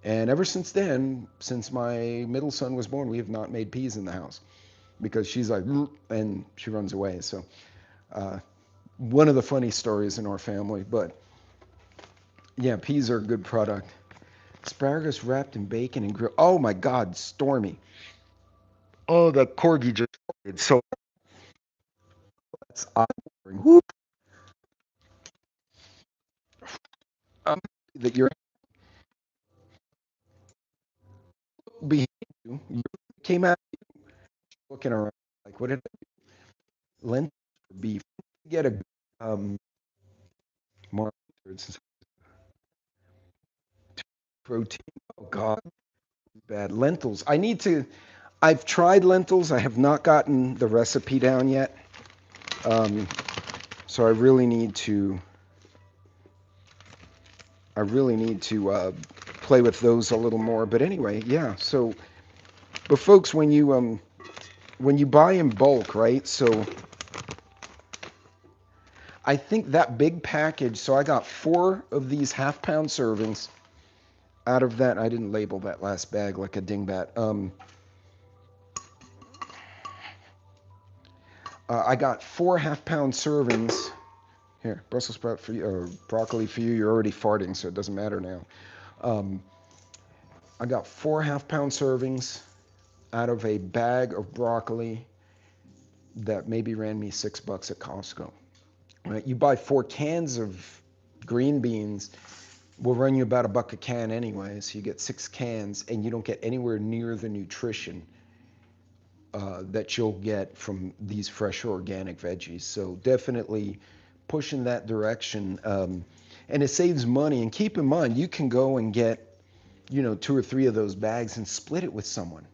And ever since then, since my middle son was born, we have not made peas in the house because she's like, and she runs away. So one of the funny stories in our family, but yeah, peas are a good product. Asparagus wrapped in bacon and grilled. Oh my God, Stormy. Oh, the Corgi just farted. So that's eye-watering. That you're behind you. You came out looking around like, what did I do? Lentils or beef? Get a more protein. Oh God, bad lentils. I've tried lentils. I have not gotten the recipe down yet. So I really need to play with those a little more. But anyway, yeah. So, but folks, when you buy in bulk, right? So I think that big package. So I got 4 of these half-pound servings. Out of that, I didn't label that last bag like a dingbat. I got 4 half-pound servings. Here, Brussels sprout for you, or broccoli for you. You're already farting, so it doesn't matter now. I got 4 half-pound servings out of a bag of broccoli that maybe ran me $6 at Costco. Right? You buy 4 cans of green beans, will run you about $1 a can anyway. So you get 6 cans, and you don't get anywhere near the nutrition that you'll get from these fresh organic veggies. So definitely push in that direction, and it saves money. And keep in mind, you can go and get, 2 or 3 of those bags and split it with someone,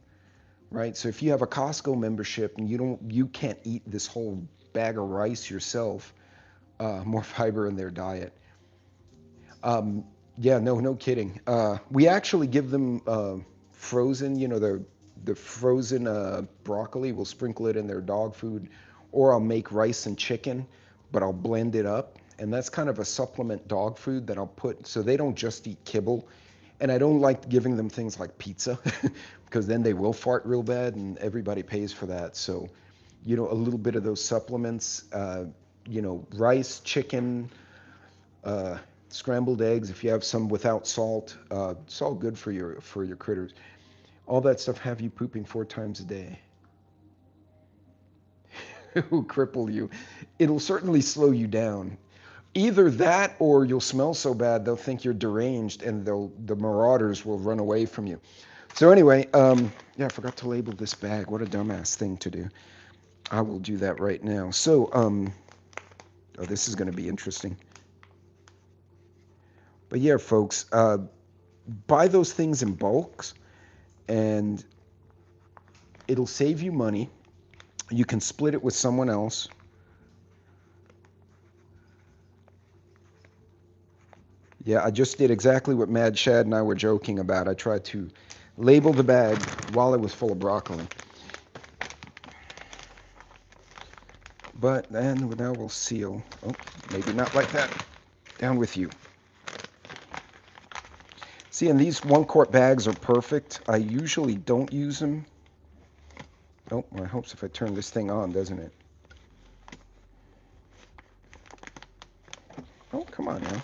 right? So if you have a Costco membership and you can't eat this whole bag of rice yourself, more fiber in their diet. Yeah, no kidding. We actually give them frozen, the frozen broccoli. We'll sprinkle it in their dog food, or I'll make rice and chicken, but I'll blend it up. And that's kind of a supplement dog food that I'll put, so they don't just eat kibble. And I don't like giving them things like pizza because then they will fart real bad and everybody pays for that. So, a little bit of those supplements, rice, chicken, scrambled eggs, if you have some without salt, it's all good for your critters. All that stuff have you pooping 4 times a day. It will cripple you. It'll certainly slow you down. Either that, or you'll smell so bad they'll think you're deranged, and the marauders will run away from you. So anyway, yeah, I forgot to label this bag. What a dumbass thing to do. I will do that right now. So, oh, this is going to be interesting. But yeah, folks, buy those things in bulks, and it'll save you money. You can split it with someone else. Yeah, I just did exactly what Mad Shad and I were joking about. I tried to label the bag while it was full of broccoli. But then now we'll seal. Oh, maybe not like that. Down with you. See, and these 1-quart bags are perfect. I usually don't use them. Oh, my hopes if I turn this thing on, doesn't it? Oh, come on now.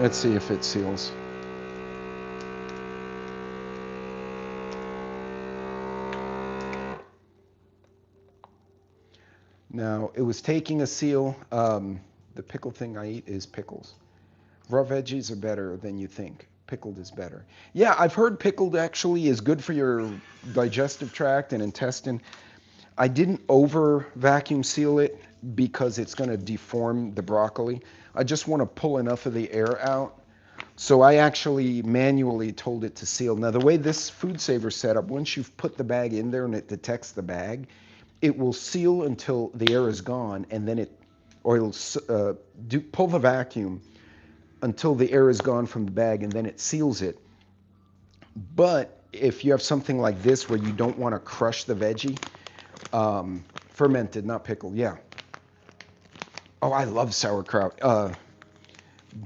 Let's see if it seals. Now, it was taking a seal. The pickle thing I eat is pickles. Raw veggies are better than you think. Pickled is better. Yeah, I've heard pickled actually is good for your digestive tract and intestine. I didn't over vacuum seal it because it's going to deform the broccoli. I just want to pull enough of the air out. So I actually manually told it to seal. Now, the way this Food Saver set up, once you've put the bag in there and it detects the bag, it will seal until the air is gone, and then it'll pull the vacuum until the air is gone from the bag, and then it seals it. But if you have something like this where you don't want to crush the veggie, fermented, not pickled, yeah. Oh, I love sauerkraut.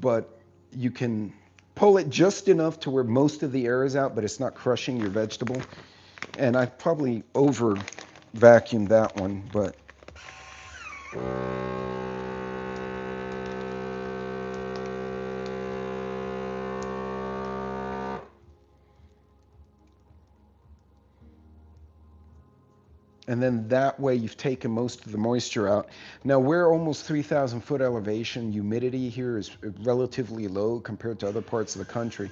But you can pull it just enough to where most of the air is out, but it's not crushing your vegetable. And I probably over vacuumed that one, but and then that way you've taken most of the moisture out. Now we're almost 3,000 foot elevation. Humidity here is relatively low compared to other parts of the country.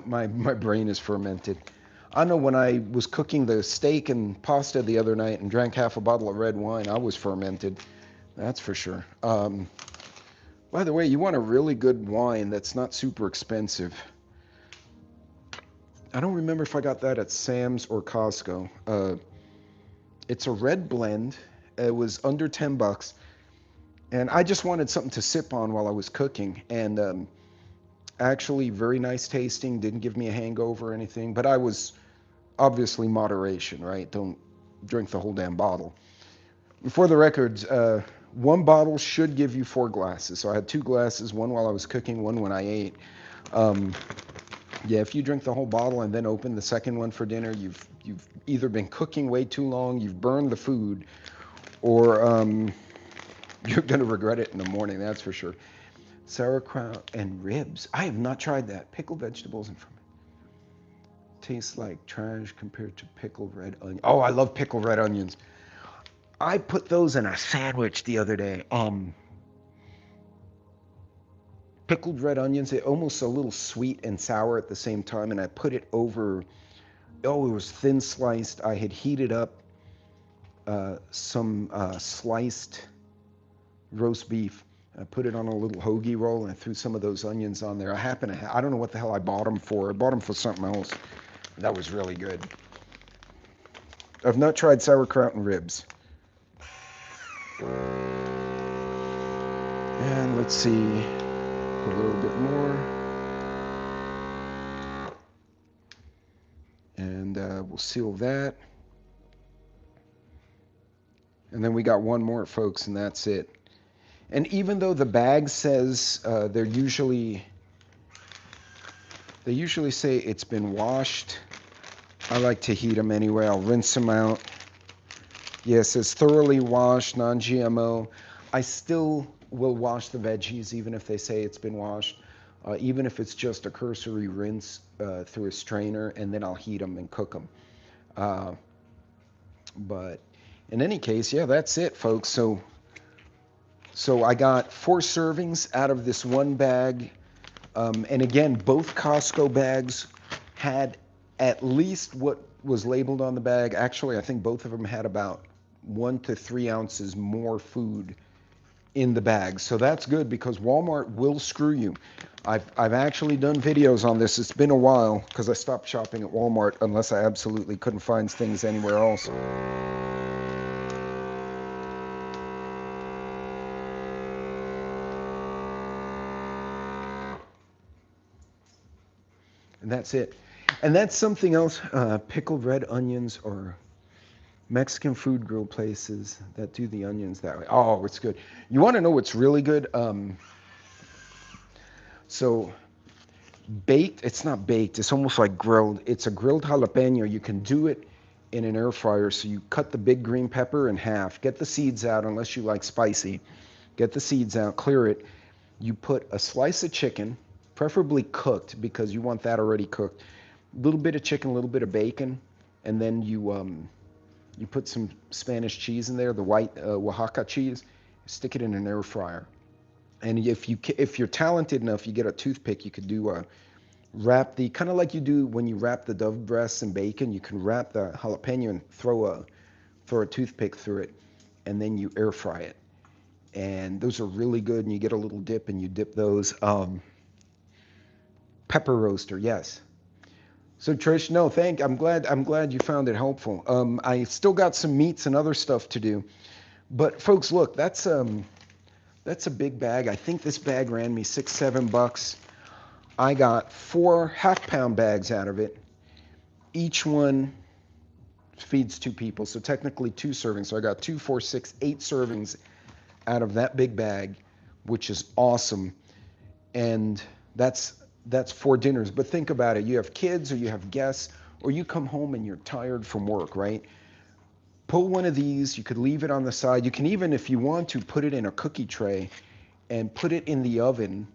My brain is fermented. I know when I was cooking the steak and pasta the other night and drank half a bottle of red wine, I was fermented. That's for sure. By the way, you want a really good wine that's not super expensive. I don't remember if I got that at Sam's or Costco. It's a red blend. It was under 10 bucks. And I just wanted something to sip on while I was cooking. And actually, very nice tasting. Didn't give me a hangover or anything. But I was obviously moderation, right? Don't drink the whole damn bottle. For the records, one bottle should give you 4 glasses. So I had 2 glasses, one while I was cooking, one when I ate. Yeah, if you drink the whole bottle and then open the second one for dinner, you've either been cooking way too long, you've burned the food, or you're going to regret it in the morning, that's for sure. Sauerkraut and ribs. I have not tried that. Pickled vegetables and ferment. Tastes like trash compared to pickled red onion. Oh, I love pickled red onions. I put those in a sandwich the other day. Pickled red onions, they're almost a little sweet and sour at the same time, and I put it over, oh, it was thin sliced. I had heated up some sliced roast beef. I put it on a little hoagie roll, and I threw some of those onions on there. I don't know what the hell I bought them for. I bought them for something else. That was really good. I've not tried sauerkraut and ribs. And let's see. A little bit more, and we'll seal that, and then we got one more, folks, and that's it. And even though the bag says they usually say it's been washed, I like to heat them anyway. I'll rinse them out. Yeah, it says thoroughly washed, non-GMO. I still will wash the veggies even if they say it's been washed. Even if it's just a cursory rinse through a strainer, and then I'll heat them and cook them. But in any case, yeah, that's it, folks. So I got 4 servings out of this one bag. And again, both Costco bags had at least what was labeled on the bag. Actually, I think both of them had about 1 to 3 ounces more food in the bag. So that's good, because Walmart will screw you. I've actually done videos on this. It's been a while because I stopped shopping at Walmart unless I absolutely couldn't find things anywhere else. And that's it. And that's something else. Pickled red onions, or Mexican food grill places that do the onions that way. Oh, it's good. You want to know what's really good? So baked, it's not baked, it's almost like grilled. It's a grilled jalapeno. You can do it in an air fryer. So you cut the big green pepper in half, get the seeds out unless you like spicy. Get the seeds out, clear it. You put a slice of chicken, preferably cooked because you want that already cooked. A little bit of chicken, a little bit of bacon, and then you put some Spanish cheese in there, the white Oaxaca cheese. Stick it in an air fryer. And if you're talented enough, you get a toothpick. You could do wrap the, kind of like you do when you wrap the dove breasts and bacon. You can wrap the jalapeno and throw a toothpick through it, and then you air fry it. And those are really good. And you get a little dip, and you dip those. Pepper roaster, yes. So Trish, no, I'm glad you found it helpful. I still got some meats and other stuff to do, but folks, look, that's a big bag. I think this bag ran me $6-7. I got 4 half-pound bags out of it. Each one feeds 2 people, so technically 2 servings. So I got 2, 4, 6, 8 servings out of that big bag, which is awesome. And that's 4 dinners. But think about it. You have kids, or you have guests, or you come home and you're tired from work, right? Pull one of these. You could leave it on the side. You can even, if you want to, put it in a cookie tray and put it in the oven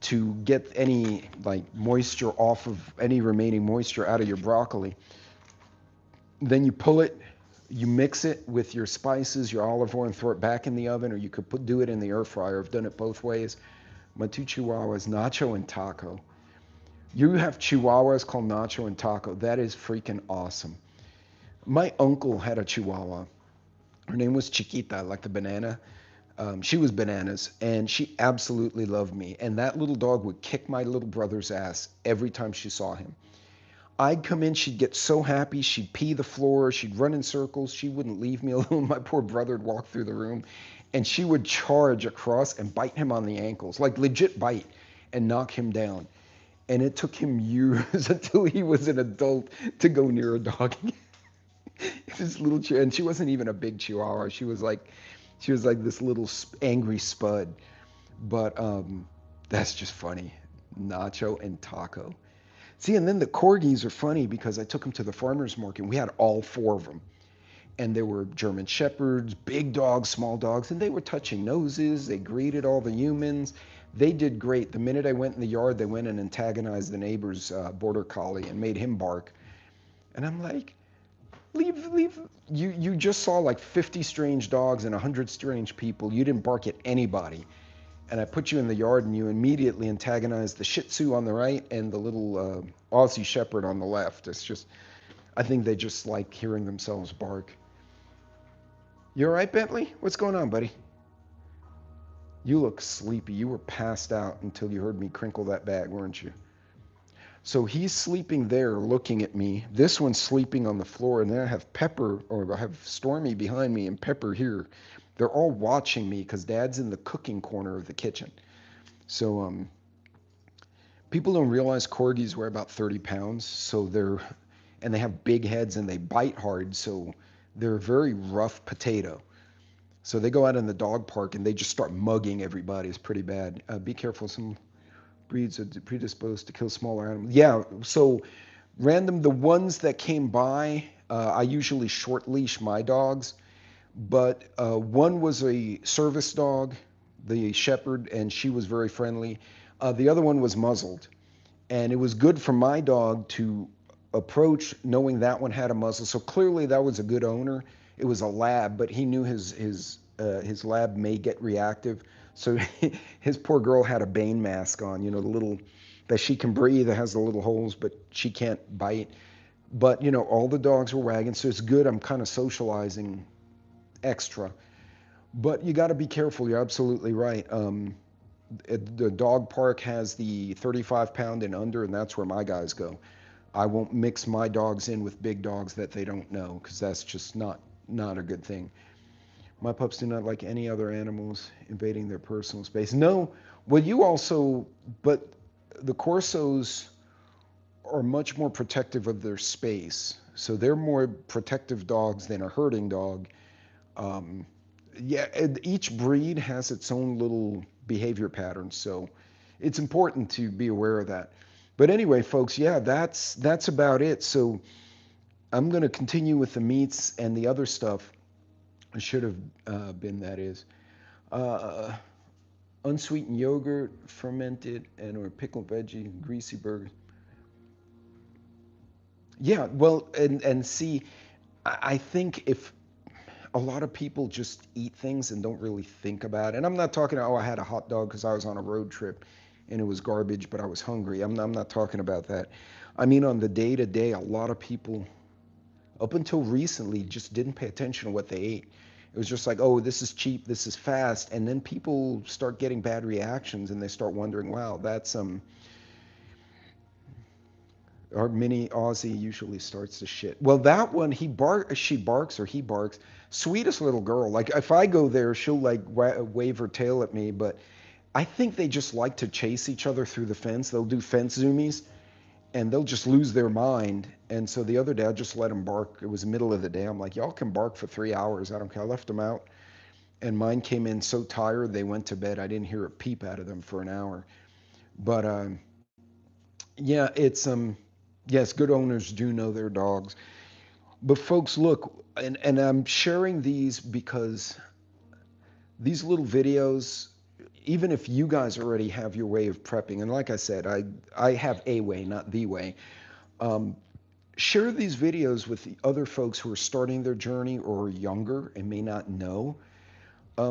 to get any moisture off of any remaining moisture out of your broccoli. Then you pull it, you mix it with your spices, your olive oil, and throw it back in the oven, or you could do it in the air fryer. I've done it both ways. My 2 chihuahuas, Nacho and Taco. You have chihuahuas called Nacho and Taco. That is freaking awesome. My uncle had a chihuahua. Her name was Chiquita, like the banana. She was bananas, and she absolutely loved me. And that little dog would kick my little brother's ass every time she saw him. I'd come in, she'd get so happy, she'd pee the floor, she'd run in circles, she wouldn't leave me alone. My poor brother would walk through the room, and she would charge across and bite him on the ankles, like legit bite, and knock him down. And it took him years until he was an adult to go near a dog. This little and she wasn't even a big Chihuahua. She was like this little angry spud. But that's just funny. Nacho and Taco. See, and then the Corgis are funny because I took them to the farmer's market. We had all four of them. And there were German Shepherds, big dogs, small dogs, and they were touching noses. They greeted all the humans. They did great. The minute I went in the yard, they went and antagonized the neighbor's border collie and made him bark. And I'm like, leave. You just saw like 50 strange dogs and 100 strange people. You didn't bark at anybody. And I put you in the yard and you immediately antagonized the Shih Tzu on the right and the little Aussie Shepherd on the left. It's just, I think they just like hearing themselves bark. You all right, Bentley? What's going on, buddy? You look sleepy. You were passed out until you heard me crinkle that bag, weren't you? So he's sleeping there looking at me. This one's sleeping on the floor, and then I have Pepper, or I have Stormy behind me and Pepper here. They're all watching me because Dad's in the cooking corner of the kitchen. So people don't realize Corgis weigh about 30 pounds, and they have big heads and they bite hard, so they're a very rough potato. So they go out in the dog park and they just start mugging everybody. It's pretty bad. Be careful. Some breeds are predisposed to kill smaller animals. Yeah, so the ones that came by, I usually short leash my dogs, but one was a service dog, the shepherd, and she was very friendly. The other one was muzzled, and it was good for my dog to approach knowing that one had a muzzle. So clearly that was a good owner. It was a lab, but he knew his lab may get reactive. So his poor girl had a Bane mask on, the little that she can breathe. It has the little holes, but she can't bite. But all the dogs were wagging, so it's good. I'm kind of socializing extra. But you got to be careful. You're absolutely right. The dog park has the 35-pound and under, and that's where my guys go. I won't mix my dogs in with big dogs that they don't know, because that's just not a good thing. My pups do not like any other animals invading their personal space. No, but the Corsos are much more protective of their space. So they're more protective dogs than a herding dog. Each breed has its own little behavior patterns. So it's important to be aware of that. But anyway, folks, yeah, that's about it. So I'm going to continue with the meats and the other stuff. It should have been, that is. Unsweetened yogurt, fermented, or pickled veggie, greasy burgers. Yeah, well, and see, I think if a lot of people just eat things and don't really think about it, and I'm not talking, I had a hot dog because I was on a road trip and it was garbage, but I was hungry. I'm not talking about that. I mean, on the day-to-day, a lot of people, up until recently, just didn't pay attention to what they ate. It was just like, oh, this is cheap, this is fast, and then people start getting bad reactions and they start wondering, wow, that's our mini Aussie usually starts to shit. Well, that one, she barks, or he barks. Sweetest little girl. Like if I go there, she'll like wave her tail at me, but I think they just like to chase each other through the fence. They'll do fence zoomies and they'll just lose their mind. And so the other day I just let them bark. It was the middle of the day. I'm like, y'all can bark for 3 hours. I don't care. I left them out. And mine came in so tired they went to bed. I didn't hear a peep out of them for an hour. But yeah, it's yes, good owners do know their dogs. But folks, look, and I'm sharing these because these little videos, even if you guys already have your way of prepping, and like I said, I have a way, not the way. Share these videos with the other folks who are starting their journey or are younger and may not know.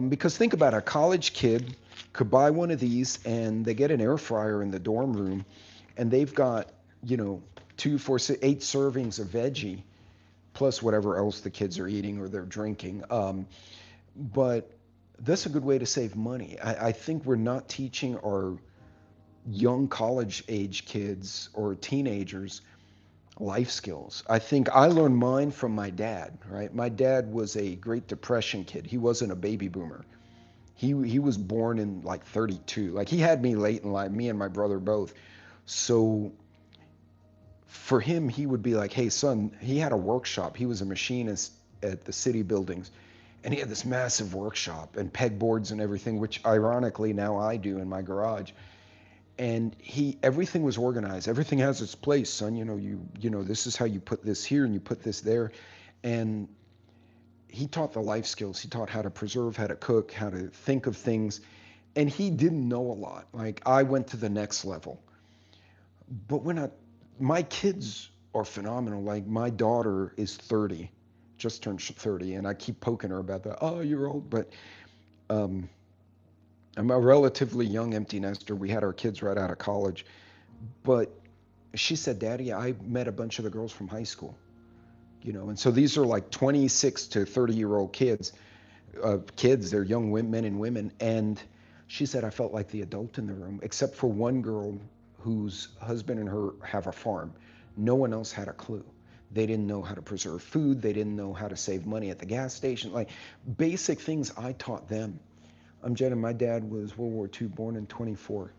Because think about it, a college kid could buy one of these and they get an air fryer in the dorm room and they've got, 2, 4, 6, 8 servings of veggie plus whatever else the kids are eating or they're drinking. But That's a good way to save money. I think we're not teaching our young college age kids or teenagers life skills. I think I learned mine from my dad, right? My dad was a Great Depression kid. He wasn't a baby boomer. He was born in like 32. Like he had me late in life, me and my brother both. So for him, he would be like, hey, son, he had a workshop. He was a machinist at the city buildings. And he had this massive workshop and pegboards and everything, which ironically now I do in my garage. And everything was organized. Everything has its place, son. This is how you put this here and you put this there. And he taught the life skills. He taught how to preserve, how to cook, how to think of things. And he didn't know a lot. Like I went to the next level. But my kids are phenomenal. Like my daughter is 30, just turned 30, and I keep poking her about that. Oh, you're old. But I'm a relatively young empty nester. We had our kids right out of college. But she said, Daddy, I met a bunch of the girls from high school. And so these are like 26 to 30-year-old kids. They're young men and women. And she said, I felt like the adult in the room, except for one girl whose husband and her have a farm. No one else had a clue. They didn't know how to preserve food. They didn't know how to save money at the gas station. Like basic things I taught them. I'm Jenna. My dad was World War II, born in 24.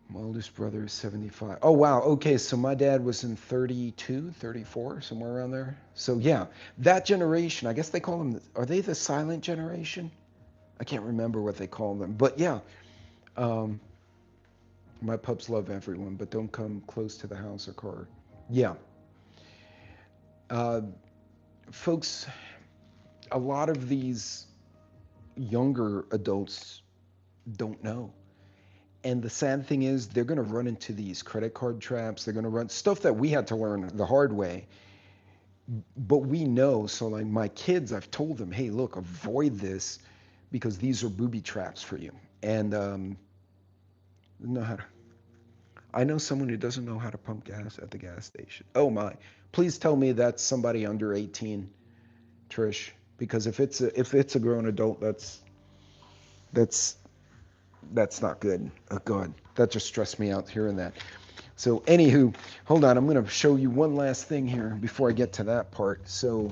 My oldest brother is 75. Oh, wow. Okay, so my dad was in 32, 34, somewhere around there. So, yeah, that generation, I guess they call them, are they the silent generation? I can't remember what they call them. But, yeah, my pups love everyone, but don't come close to the house or car. Yeah. Folks, a lot of these younger adults don't know. And the sad thing is they're going to run into these credit card traps. They're going to run stuff that we had to learn the hard way. But we know, so like my kids, I've told them, hey, look, avoid this because these are booby traps for you. And I know someone who doesn't know how to pump gas at the gas station. Oh my. Please tell me that's somebody under 18, Trish, because if it's a grown adult, that's not good. Oh God, that just stressed me out hearing that. So anywho, hold on, I'm going to show you one last thing here before I get to that part. So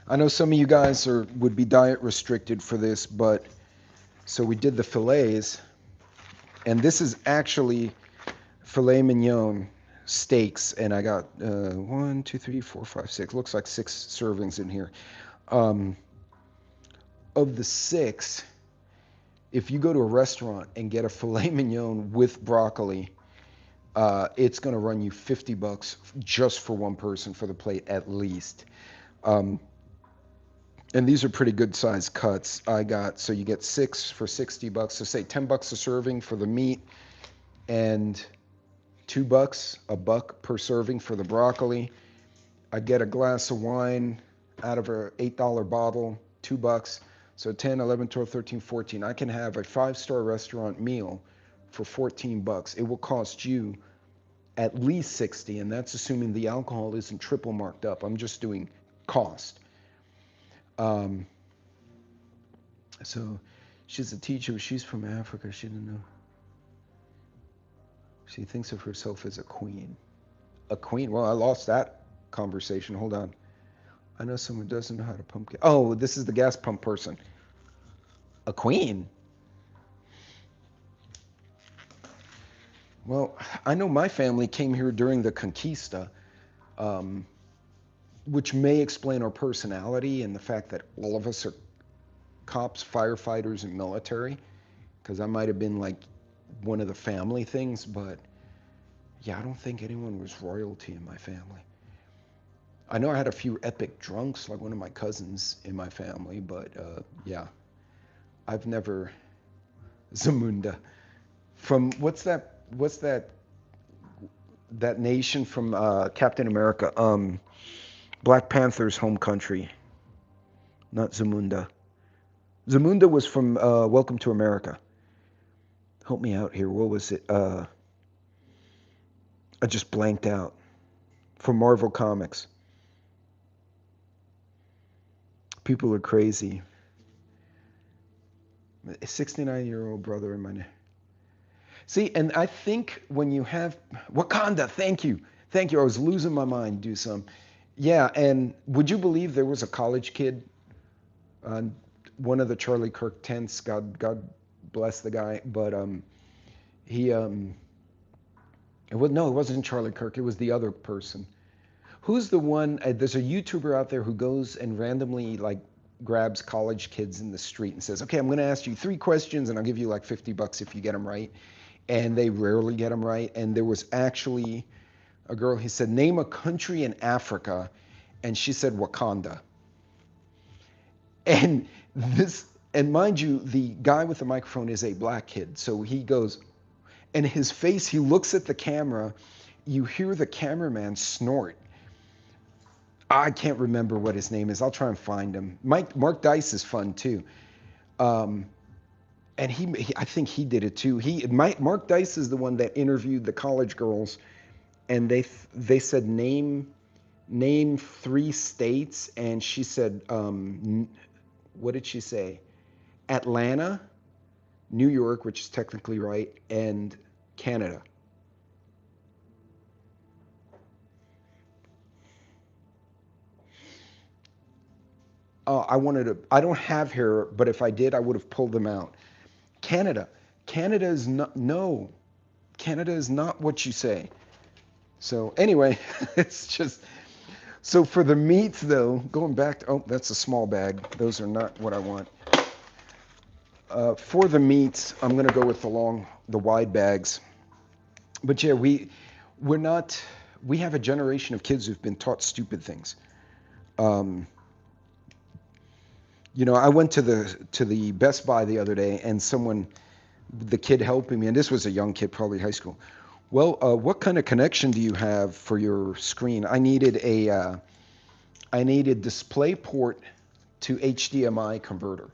I know some of you guys would be diet restricted for this, but so we did the fillets, and this is actually filet mignon steaks, and I got 1, 2, 3, 4, 5, 6. Looks like 6 servings in here. Of the 6, if you go to a restaurant and get a filet mignon with broccoli, it's going to run you $50 just for one person for the plate at least. And these are pretty good sized cuts. So you get 6 for $60. So say $10 a serving for the meat and $2, $1 per serving for the broccoli. I get a glass of wine out of a $8 bottle, $2. So 10, 11, 12, 13, 14. I can have a 5-star restaurant meal for $14. It will cost you at least 60, and that's assuming the alcohol isn't triple marked up. I'm just doing cost. So she's a teacher. She's from Africa. She didn't know. She thinks of herself as a queen. A queen? Well, I lost that conversation. Hold on. I know someone doesn't know how to pump gas. Oh, this is the gas pump person. A queen? Well, I know my family came here during the Conquista, which may explain our personality and the fact that all of us are cops, firefighters, and military, because I might have been like one of the family things, but yeah, I don't think anyone was royalty in my family. I know I had a few epic drunks, like one of my cousins in my family, but yeah, I've never. Zamunda. From what's that nation from Captain America? Black Panther's home country. Not Zamunda. Zamunda was from Welcome to America. Help me out here. What was it? I just blanked out. From Marvel Comics. People are crazy. A 69-year-old brother in my name. See, and I think when you have Wakanda, thank you. Thank you. I was losing my mind. Do some. Yeah, and would you believe there was a college kid on one of the Charlie Kirk tents? God bless the guy, but he it wasn't Charlie Kirk. It was the other person. Who's the one? There's a YouTuber out there who goes and randomly like grabs college kids in the street and says, "Okay, I'm going to ask you 3 questions, and I'll give you like $50 if you get them right." And they rarely get them right. And there was actually a girl. He said, "Name a country in Africa," and she said Wakanda. And and mind you, the guy with the microphone is a black kid, so he goes, and his face, he looks at the camera. You hear the cameraman snort. I can't remember what his name is. I'll try and find him. Mark Dice is fun too. And I think he did it too. Mark Dice is the one that interviewed the college girls, and they said name 3 states, and she said, what did she say? Atlanta, New York, which is technically right, and Canada. I don't have hair, but if I did, I would have pulled them out. Canada is not, no, Canada is not what you say. So anyway, it's just, so for the meats though, going back to, oh, that's a small bag. Those are not what I want. For the meats, I'm gonna go with the wide bags. But yeah, we have a generation of kids who've been taught stupid things. You know, I went to the Best Buy the other day, and the kid helping me, and this was a young kid, probably high school. Well, what kind of connection do you have for your screen? I needed display port to HDMI converter.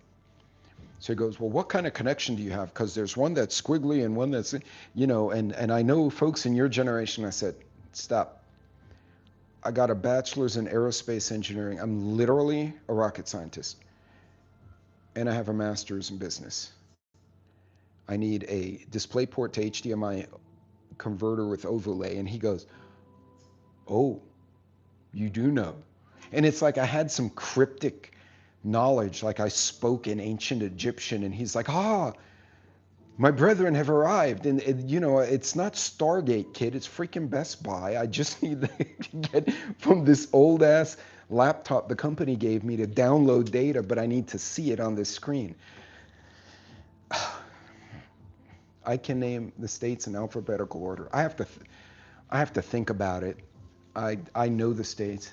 So he goes, well, what kind of connection do you have? Because there's one that's squiggly and one that's, you know, and I know folks in your generation. I said, stop. I got a bachelor's in aerospace engineering. I'm literally a rocket scientist. And I have a master's in business. I need a DisplayPort to HDMI converter with overlay. And he goes, oh, you do know. And it's like I had some cryptic knowledge, like I spoke in ancient Egyptian, and he's like, my brethren have arrived. And you know, it's not Stargate, kid, it's freaking Best Buy. I just need to get from this old ass laptop the company gave me to download data, but I need to see it on this screen. I can name the states in alphabetical order. I have to think about it. I know the states.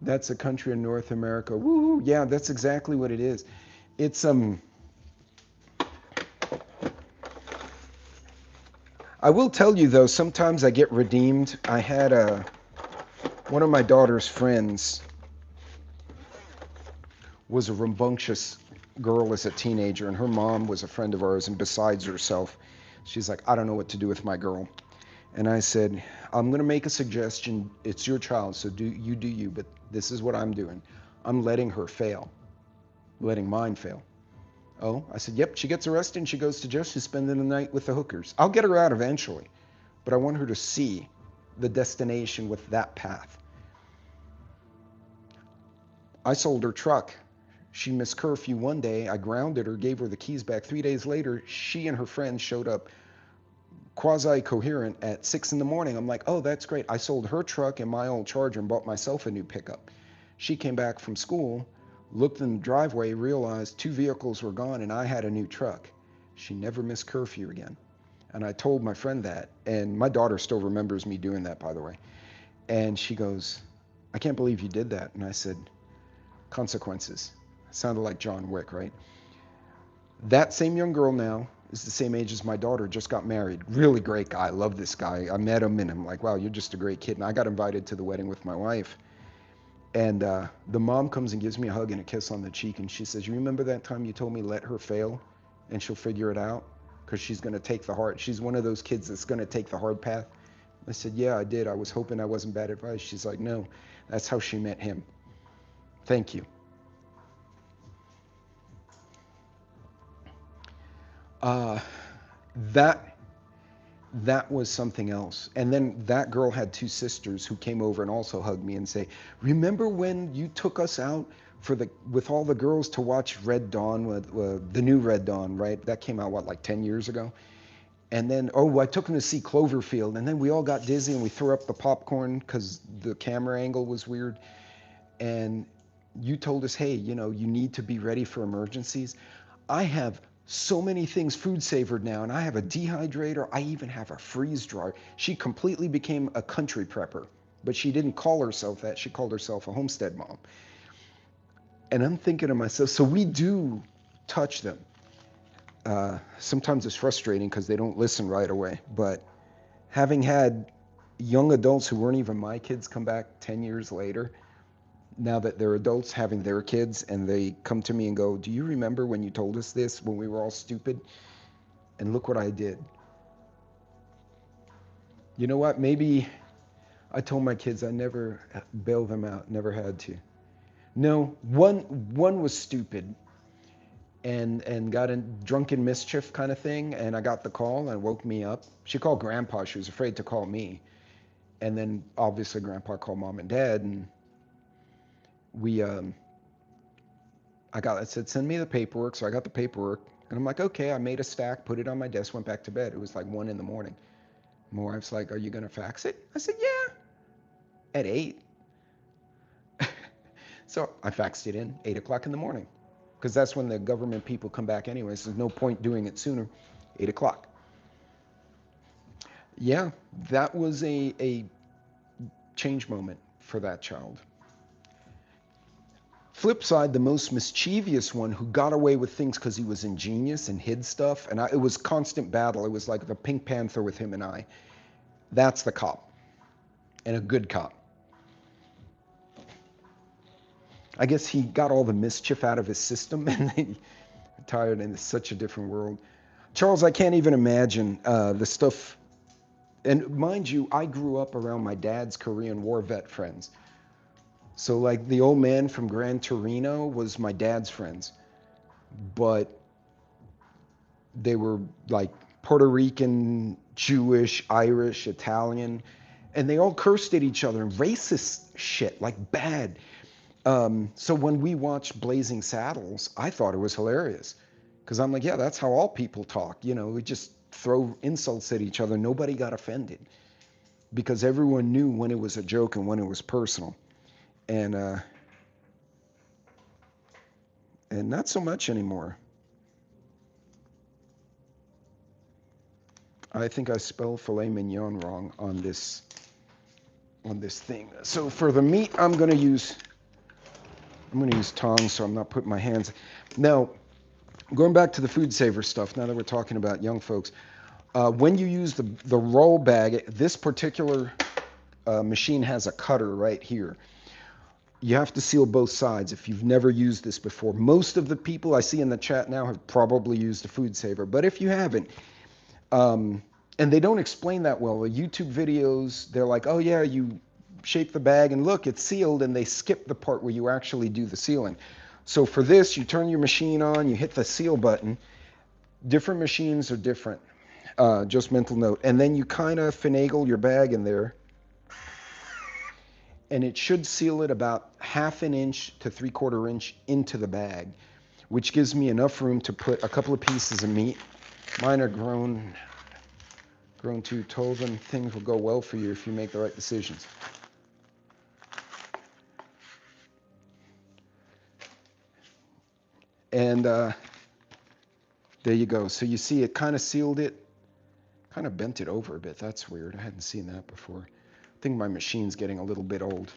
That's a country in North America. Woo! Yeah, that's exactly what it is. It's I will tell you though, sometimes I get redeemed. I had one of my daughter's friends was a rambunctious girl as a teenager, and her mom was a friend of ours, and besides herself, she's like, I don't know what to do with my girl. And I said, I'm going to make a suggestion. It's your child, so do you, but this is what I'm doing. I'm letting her fail, letting mine fail. Oh, I said, yep, she gets arrested and she goes to jail. She's spending the night with the hookers. I'll get her out eventually, but I want her to see the destination with that path. I sold her truck. She missed curfew one day. I grounded her, gave her the keys back. 3 days later, she and her friends showed up quasi-coherent at 6 in the morning. I'm like, oh, that's great. I sold her truck and my old Charger and bought myself a new pickup. She came back from school, looked in the driveway, realized 2 vehicles were gone, and I had a new truck. She never missed curfew again. And I told my friend that, and my daughter still remembers me doing that, by the way. And she goes, I can't believe you did that. And I said, consequences. Sounded like John Wick, right? That same young girl now is the same age as my daughter, just got married. Really great guy. I love this guy. I met him and I'm like, wow, you're just a great kid. And I got invited to the wedding with my wife. And the mom comes and gives me a hug and a kiss on the cheek. And she says, you remember that time you told me let her fail and she'll figure it out? Because she's going to take the hard. She's one of those kids that's going to take the hard path. I said, yeah, I did. I was hoping I wasn't bad advice. She's like, no, that's how she met him. Thank you. Uh, that that was something else. And then that girl had two sisters who came over and also hugged me and say, "Remember when you took us out with all the girls to watch Red Dawn, with the new Red Dawn, right? That came out what, like 10 years ago?" And then, oh, I took them to see Cloverfield, and then we all got dizzy and we threw up the popcorn because the camera angle was weird. And you told us, hey, you know, you need to be ready for emergencies. I have so many things food savored now, and I have a dehydrator. I even have a freeze dryer. She completely became a country prepper, but she didn't call herself that. She called herself a homestead mom. And I'm thinking to myself, so we do touch them. Sometimes it's frustrating because they don't listen right away. But having had young adults who weren't even my kids come back 10 years later, now that they're adults having their kids, and they come to me and go, "Do you remember when you told us this when we were all stupid? And look what I did." You know what? Maybe I told my kids I never bailed them out, never had to. No, one was stupid and got in drunken mischief kind of thing, and I got the call and woke me up. She called Grandpa. She was afraid to call me. And then obviously Grandpa called Mom and Dad, and we I said, "Send me the paperwork." So I got the paperwork, and I'm like, okay. I made a stack, put it on my desk, went back to bed. It was like 1 a.m. My wife's like, "Are you gonna fax it?" I said, "Yeah." At 8. So I faxed it in 8 o'clock, because that's when the government people come back anyway. So there's no point doing it sooner. 8 o'clock. Yeah, that was a change moment for that child. Flip side, the most mischievous one who got away with things because he was ingenious and hid stuff, and it was constant battle. It was like the Pink Panther with him and I. That's the cop, and a good cop. I guess he got all the mischief out of his system, and he retired into such a different world. Charles, I can't even imagine the stuff. And mind you, I grew up around my dad's Korean War vet friends. So like the old man from Gran Torino was my dad's friends, but they were like Puerto Rican, Jewish, Irish, Italian, and they all cursed at each other and racist shit, like bad. So when we watched Blazing Saddles, I thought it was hilarious because I'm like, yeah, that's how all people talk. You know, we just throw insults at each other. Nobody got offended because everyone knew when it was a joke and when it was personal. And not so much anymore. I think I spelled filet mignon wrong on this thing. So for the meat, I'm gonna use tongs, so I'm not putting my hands. Now, going back to the food saver stuff. Now that we're talking about young folks, when you use the roll bag, this particular machine has a cutter right here. You have to seal both sides if you've never used this before. Most of the people I see in the chat now have probably used a food saver, but if you haven't, and they don't explain that well. The YouTube videos, they're like, oh yeah, you shape the bag and look, it's sealed, and they skip the part where you actually do the sealing. So for this, you turn your machine on, you hit the seal button. Different machines are different, just mental note. And then you kind of finagle your bag in there, and it should seal it about 1/2 inch to 3/4 inch into the bag, which gives me enough room to put a couple of pieces of meat. Mine are grown too. Told them things will go well for you if you make the right decisions. And there you go. So you see it kind of sealed it, kind of bent it over a bit. That's weird. I hadn't seen that before. I think my machine's getting a little bit old.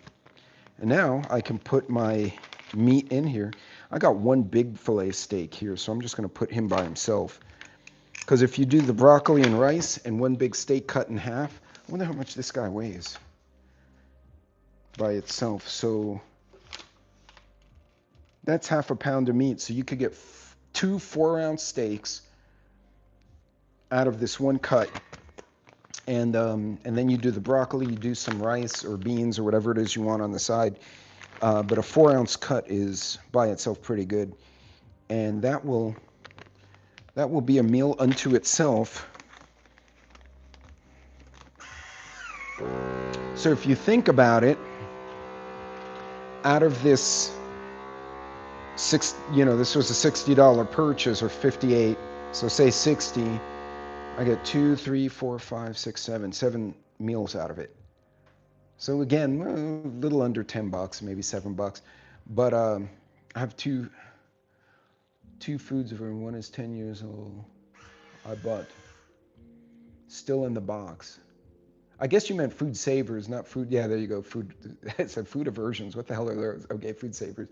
And now I can put my meat in here. I got one big fillet steak here, so I'm just going to put him by himself. Because if you do the broccoli and rice and one big steak cut in half, I wonder how much this guy weighs by itself. So that's 1/2 pound of meat. So you could get 2 4-ounce steaks out of this one cut. And then you do the broccoli, you do some rice or beans or whatever it is you want on the side. But a 4-ounce cut is by itself pretty good. And that will That will be a meal unto itself. So if you think about it, out of this this was a $60 purchase, or 58. So say 60. I get 2, 3, 4, 5, 6, 7 meals out of it. So again, a little under $10, maybe $7. But I have two foods. One is 10 years old. I bought still in the box. I guess you meant food savers, not food. Yeah, there you go. Food. It said food aversions. What the hell are those? Okay, food savers.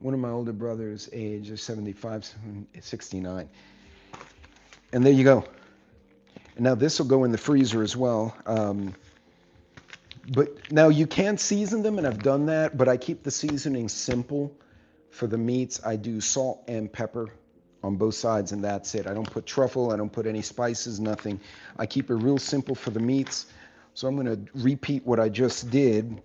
One of my older brothers, age is 75, 69. And there you go. And now this will go in the freezer as well. But now you can season them, and I've done that, but I keep the seasoning simple. For the meats, I do salt and pepper on both sides, and that's it. I don't put truffle, I don't put any spices, nothing. I keep it real simple for the meats. So I'm going to repeat what I just did.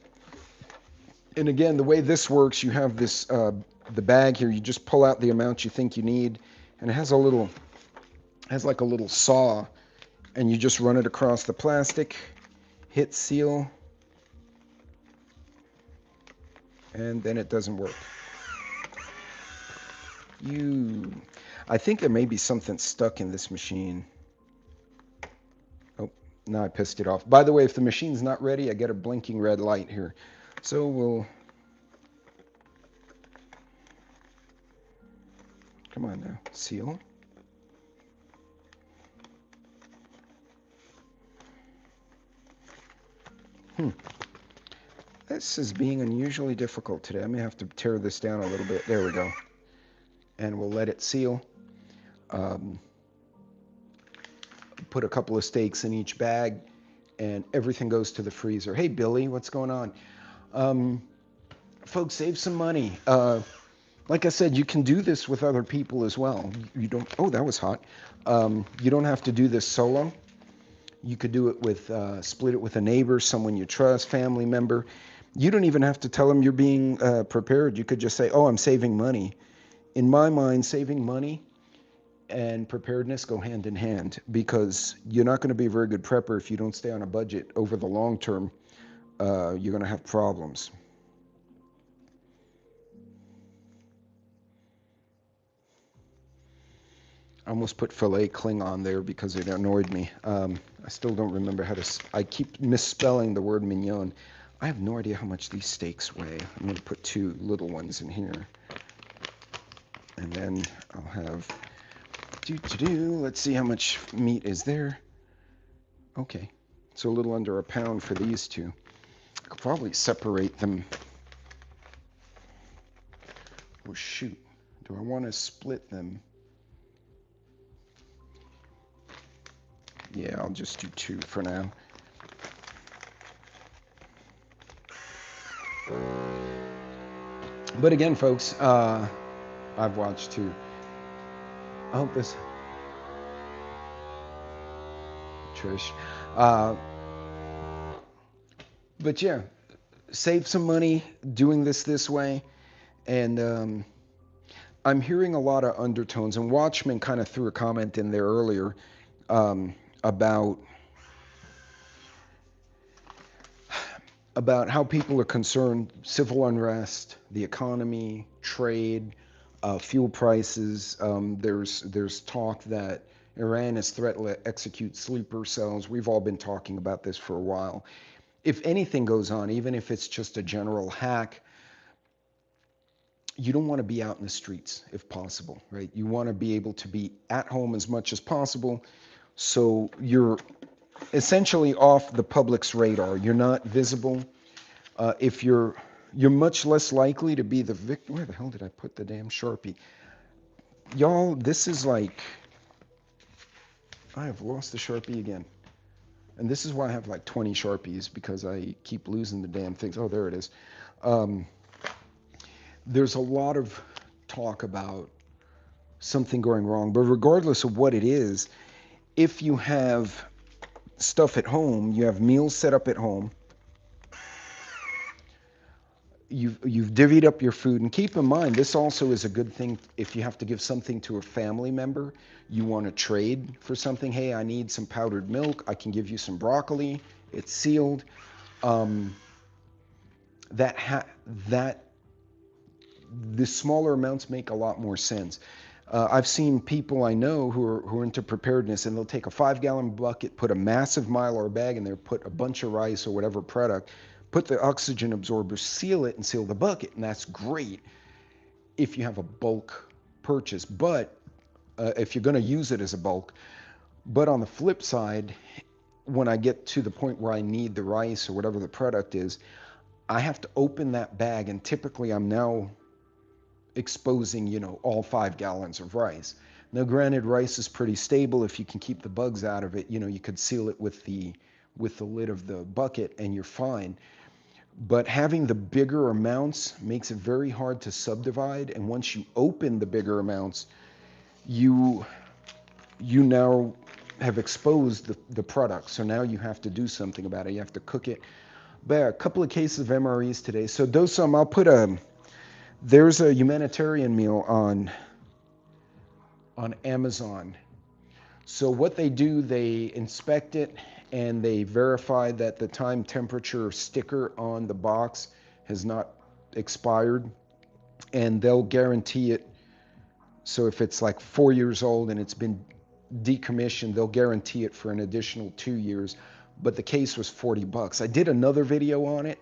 And again, the way this works, you have this, the bag here, you just pull out the amount you think you need, and it has like a little saw, and you just run it across the plastic, hit seal, and then it doesn't work. I think there may be something stuck in this machine. Oh, now I pissed it off. By the way, if the machine's not ready, I get a blinking red light here. So we'll, come on now, seal. This is being unusually difficult today. I may have to tear this down a little bit. There we go. And we'll let it seal. Put a couple of steaks in each bag, and everything goes to the freezer. Hey, Billy, what's going on? Folks, save some money. Like I said, you can do this with other people as well. You don't, oh, that was hot. You don't have to do this solo. You could do it with, split it with a neighbor, someone you trust, family member. You don't even have to tell them you're being prepared. You could just say, oh, I'm saving money. In my mind, saving money and preparedness go hand in hand, because you're not going to be a very good prepper if you don't stay on a budget over the long term. You're going to have problems. I almost put filet Klingon there because it annoyed me. I still don't remember how to, I keep misspelling the word mignon. I have no idea how much these steaks weigh. I'm going to put 2 little ones in here. And then I'll have, let's see how much meat is there. Okay, so a little under a pound for these 2. I could probably separate them. Oh shoot, do I want to split them? Yeah, I'll just do 2 for now. But again, folks, I've watched 2. I hope this, Trish. But yeah, save some money doing this way. And I'm hearing a lot of undertones, and Watchman kind of threw a comment in there earlier about how people are concerned, civil unrest, the economy, trade, fuel prices. There's talk that Iran is threatened to execute sleeper cells. We've all been talking about this for a while. If anything goes on, even if it's just a general hack, you don't want to be out in the streets if possible, right? You want to be able to be at home as much as possible, so you're essentially off the public's radar. You're not visible. If you're much less likely to be the victim. Where the hell did I put the damn Sharpie? Y'all, this is like, I have lost the Sharpie again. And this is why I have like 20 Sharpies, because I keep losing the damn things. Oh, there it is. There's a lot of talk about something going wrong, but regardless of what it is, if you have stuff at home, you have meals set up at home, you've divvied up your food. And keep in mind, this also is a good thing if you have to give something to a family member. You want to trade for something. Hey, I need some powdered milk. I can give you some broccoli. It's sealed. That the smaller amounts make a lot more sense. I've seen people I know who are into preparedness, and they'll take a 5-gallon bucket, put a massive Mylar bag in there, put a bunch of rice or whatever product, put the oxygen absorber, seal it, and seal the bucket. And that's great if you have a bulk purchase, but if you're going to use it as a bulk. But on the flip side, when I get to the point where I need the rice or whatever the product is, I have to open that bag, and typically I'm now exposing, all 5 gallons of rice. Now, granted, rice is pretty stable. If you can keep the bugs out of it, you could seal it with the lid of the bucket and you're fine. But having the bigger amounts makes it very hard to subdivide. And once you open the bigger amounts, you now have exposed the product. So now you have to do something about it. You have to cook it. But a couple of cases of MREs today. So Dosum, I'll put there's a humanitarian meal on Amazon. So what they do, they inspect it and they verify that the time temperature sticker on the box has not expired, and they'll guarantee it. So if it's like 4 years old and it's been decommissioned, they'll guarantee it for an additional 2 years. But the case was $40. I did another video on it.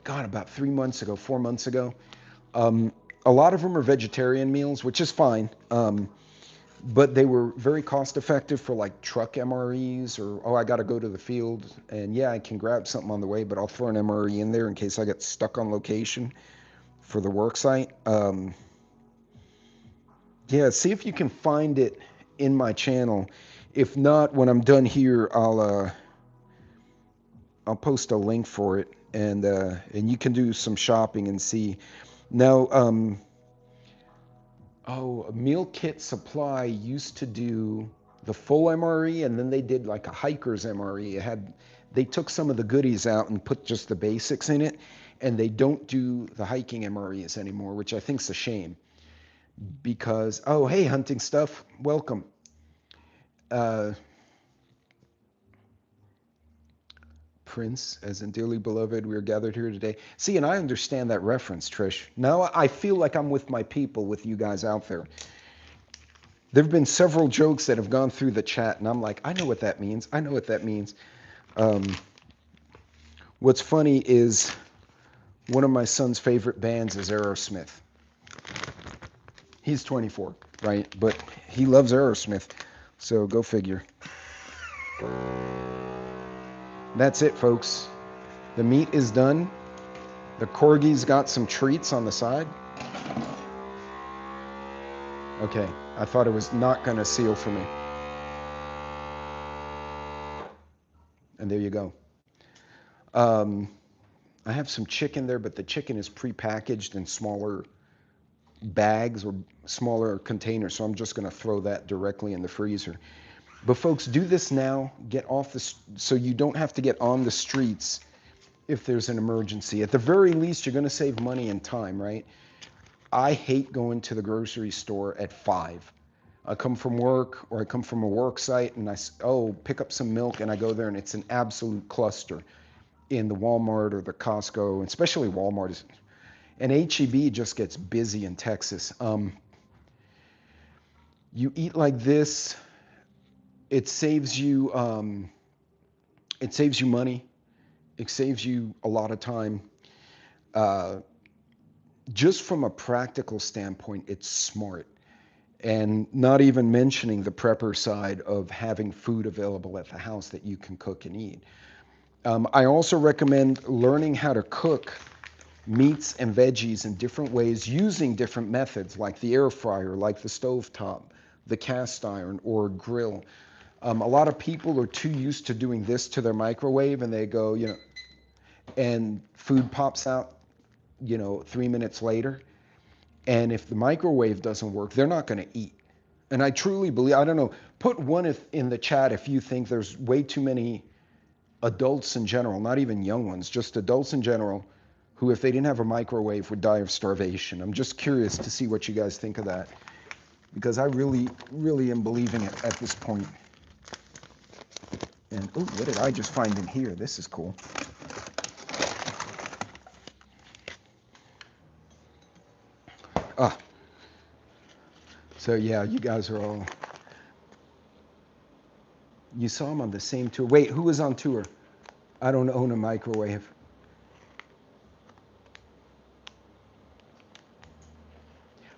About 4 months ago. A lot of them are vegetarian meals, which is fine. But they were very cost effective for like truck MREs, or, I got to go to the field and yeah, I can grab something on the way, but I'll throw an MRE in there in case I get stuck on location for the work site. Yeah, see if you can find it in my channel. If not, when I'm done here, I'll post a link for it, and you can do some shopping and see. Now, a Meal Kit Supply used to do the full MRE, and then they did like a hiker's MRE. They took some of the goodies out and put just the basics in it, and they don't do the hiking MREs anymore, which I think is a shame. Because, oh, hey, hunting stuff, welcome. Prince, as in dearly beloved, we are gathered here today. See, and I understand that reference, Trish. Now I feel like I'm with my people, with you guys out there. There have been several jokes that have gone through the chat, and I'm like, I know what that means. I know what that means. What's funny is one of my son's favorite bands is Aerosmith. He's 24, right? But he loves Aerosmith, so go figure. That's it, folks. The meat is done. The Corgi's got some treats on the side. Okay, I thought it was not going to seal for me. And there you go. I have some chicken there, but the chicken is prepackaged in smaller bags or smaller containers, so I'm just going to throw that directly in the freezer. But folks, do this now. Get off so you don't have to get on the streets if there's an emergency. At the very least, you're going to save money and time, right? I hate going to the grocery store at 5. I come from work, or I come from a work site, and pick up some milk, and I go there, and it's an absolute cluster in the Walmart or the Costco, especially Walmart. And HEB just gets busy in Texas. You eat like this, it saves you money. It saves you a lot of time. Just from a practical standpoint, it's smart. And not even mentioning the prepper side of having food available at the house that you can cook and eat. I also recommend learning how to cook meats and veggies in different ways using different methods, like the air fryer, like the stovetop, the cast iron, or grill. A lot of people are too used to doing this to their microwave, and they go, and food pops out, 3 minutes later. And if the microwave doesn't work, they're not going to eat. And I truly believe, I don't know, put one in the chat if you think there's way too many adults in general, not even young ones, just adults in general, who, if they didn't have a microwave, would die of starvation. I'm just curious to see what you guys think of that, because I really, really am believing it at this point. And, oh, what did I just find in here? This is cool. Ah. So, yeah, you guys are all... You saw them on the same tour. Wait, who was on tour? I don't own a microwave.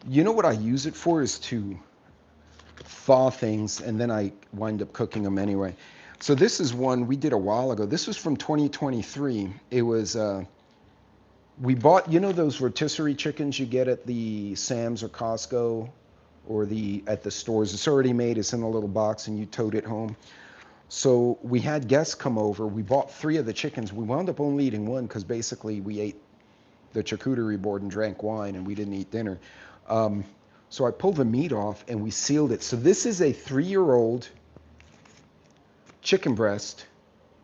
You know what I use it for is to thaw things, and then I wind up cooking them anyway. So this is one we did a while ago. This was from 2023. It was, we bought, you know those rotisserie chickens you get at the Sam's or Costco or at the stores? It's already made, it's in a little box, and you tote it home. So we had guests come over. We bought 3 of the chickens. We wound up only eating one because basically we ate the charcuterie board and drank wine, and we didn't eat dinner. So I pulled the meat off and we sealed it. So this is a 3-year-old chicken breast,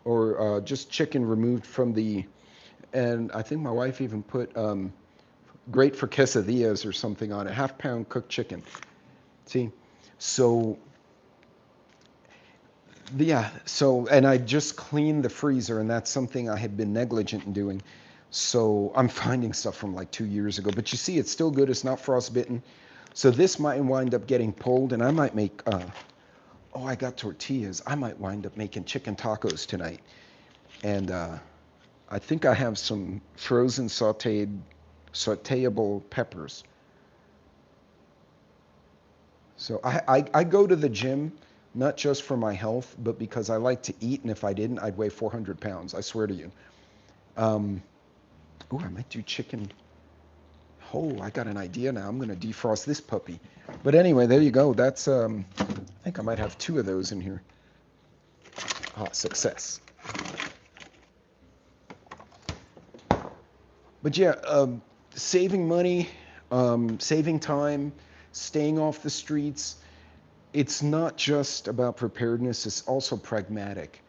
or just chicken removed from the, and I think my wife even put great for quesadillas or something on it, half-pound cooked chicken. See? So, yeah, so, and I just cleaned the freezer, and that's something I had been negligent in doing. So I'm finding stuff from like 2 years ago, but you see it's still good. It's not frostbitten. So this might wind up getting pulled, and I might make, oh, I got tortillas. I might wind up making chicken tacos tonight. And I think I have some frozen sauteable peppers. So I go to the gym, not just for my health, but because I like to eat, and if I didn't, I'd weigh 400 pounds. I swear to you. Oh, I might do chicken. Oh, I got an idea now. I'm going to defrost this puppy. But anyway, there you go. That's, I think I might have 2 of those in here. Ah, success. But yeah, saving money, saving time, staying off the streets. It's not just about preparedness. It's also pragmatic.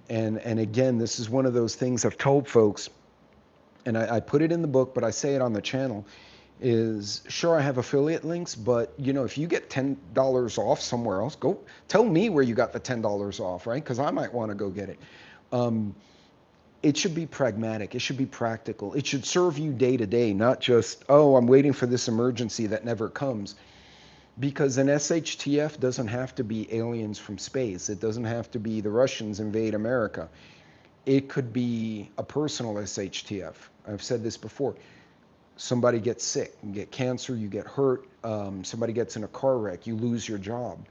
And again, this is one of those things I've told folks, and I put it in the book, but I say it on the channel, is sure I have affiliate links, but you know, if you get $10 off somewhere else, go tell me where you got the $10 off, right? Because I might want to go get it. It should be pragmatic. It should be practical. It should serve you day to day, not just, oh, I'm waiting for this emergency that never comes. Because an SHTF doesn't have to be aliens from space. It doesn't have to be the Russians invade America. It could be a personal SHTF. I've said this before. Somebody gets sick, you get cancer, you get hurt, somebody gets in a car wreck, you lose your job.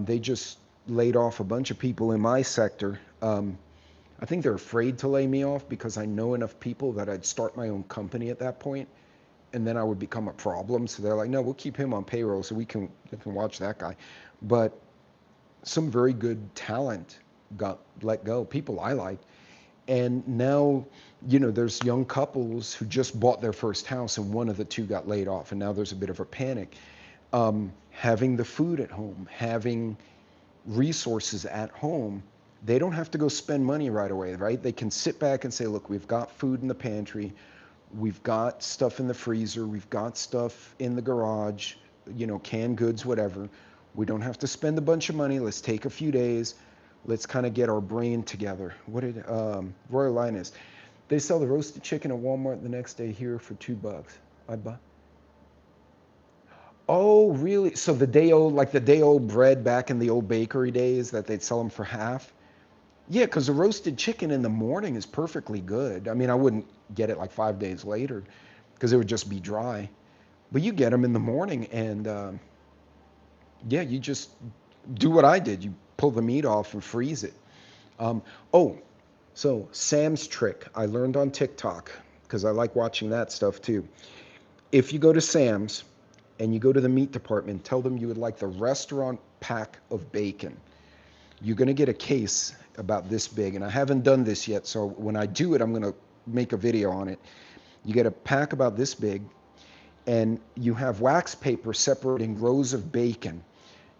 They just laid off a bunch of people in my sector. I think they're afraid to lay me off because I know enough people that I'd start my own company at that point, and then I would become a problem. So they're like, no, we'll keep him on payroll so we can watch that guy. But some very good talent got let go, people I liked. And now, you know, there's young couples who just bought their first house and one of the 2 got laid off, and now there's a bit of a panic. Having the food at home, having resources at home, they don't have to go spend money right away, right? They can sit back and say, look, we've got food in the pantry, we've got stuff in the freezer, we've got stuff in the garage, you know, canned goods, whatever. We don't have to spend a bunch of money. Let's take a few days. Let's kind of get our brain together. What did Royal Linus? They sell the roasted chicken at Walmart the next day here for $2. I buy. Oh, really? So the day old, like the day old bread back in the old bakery days that they'd sell them for half? Yeah, because the roasted chicken in the morning is perfectly good. I mean, I wouldn't get it like 5 days later because it would just be dry. But you get them in the morning, and yeah, you just do what I did. You pull the meat off and freeze it. Oh, so Sam's trick I learned on TikTok, because I like watching that stuff too. If you go to Sam's and you go to the meat department, tell them you would like the restaurant pack of bacon. You're going to get a case about this big, and I haven't done this yet, so when I do it, I'm going to make a video on it. You get a pack about this big, and you have wax paper separating rows of bacon.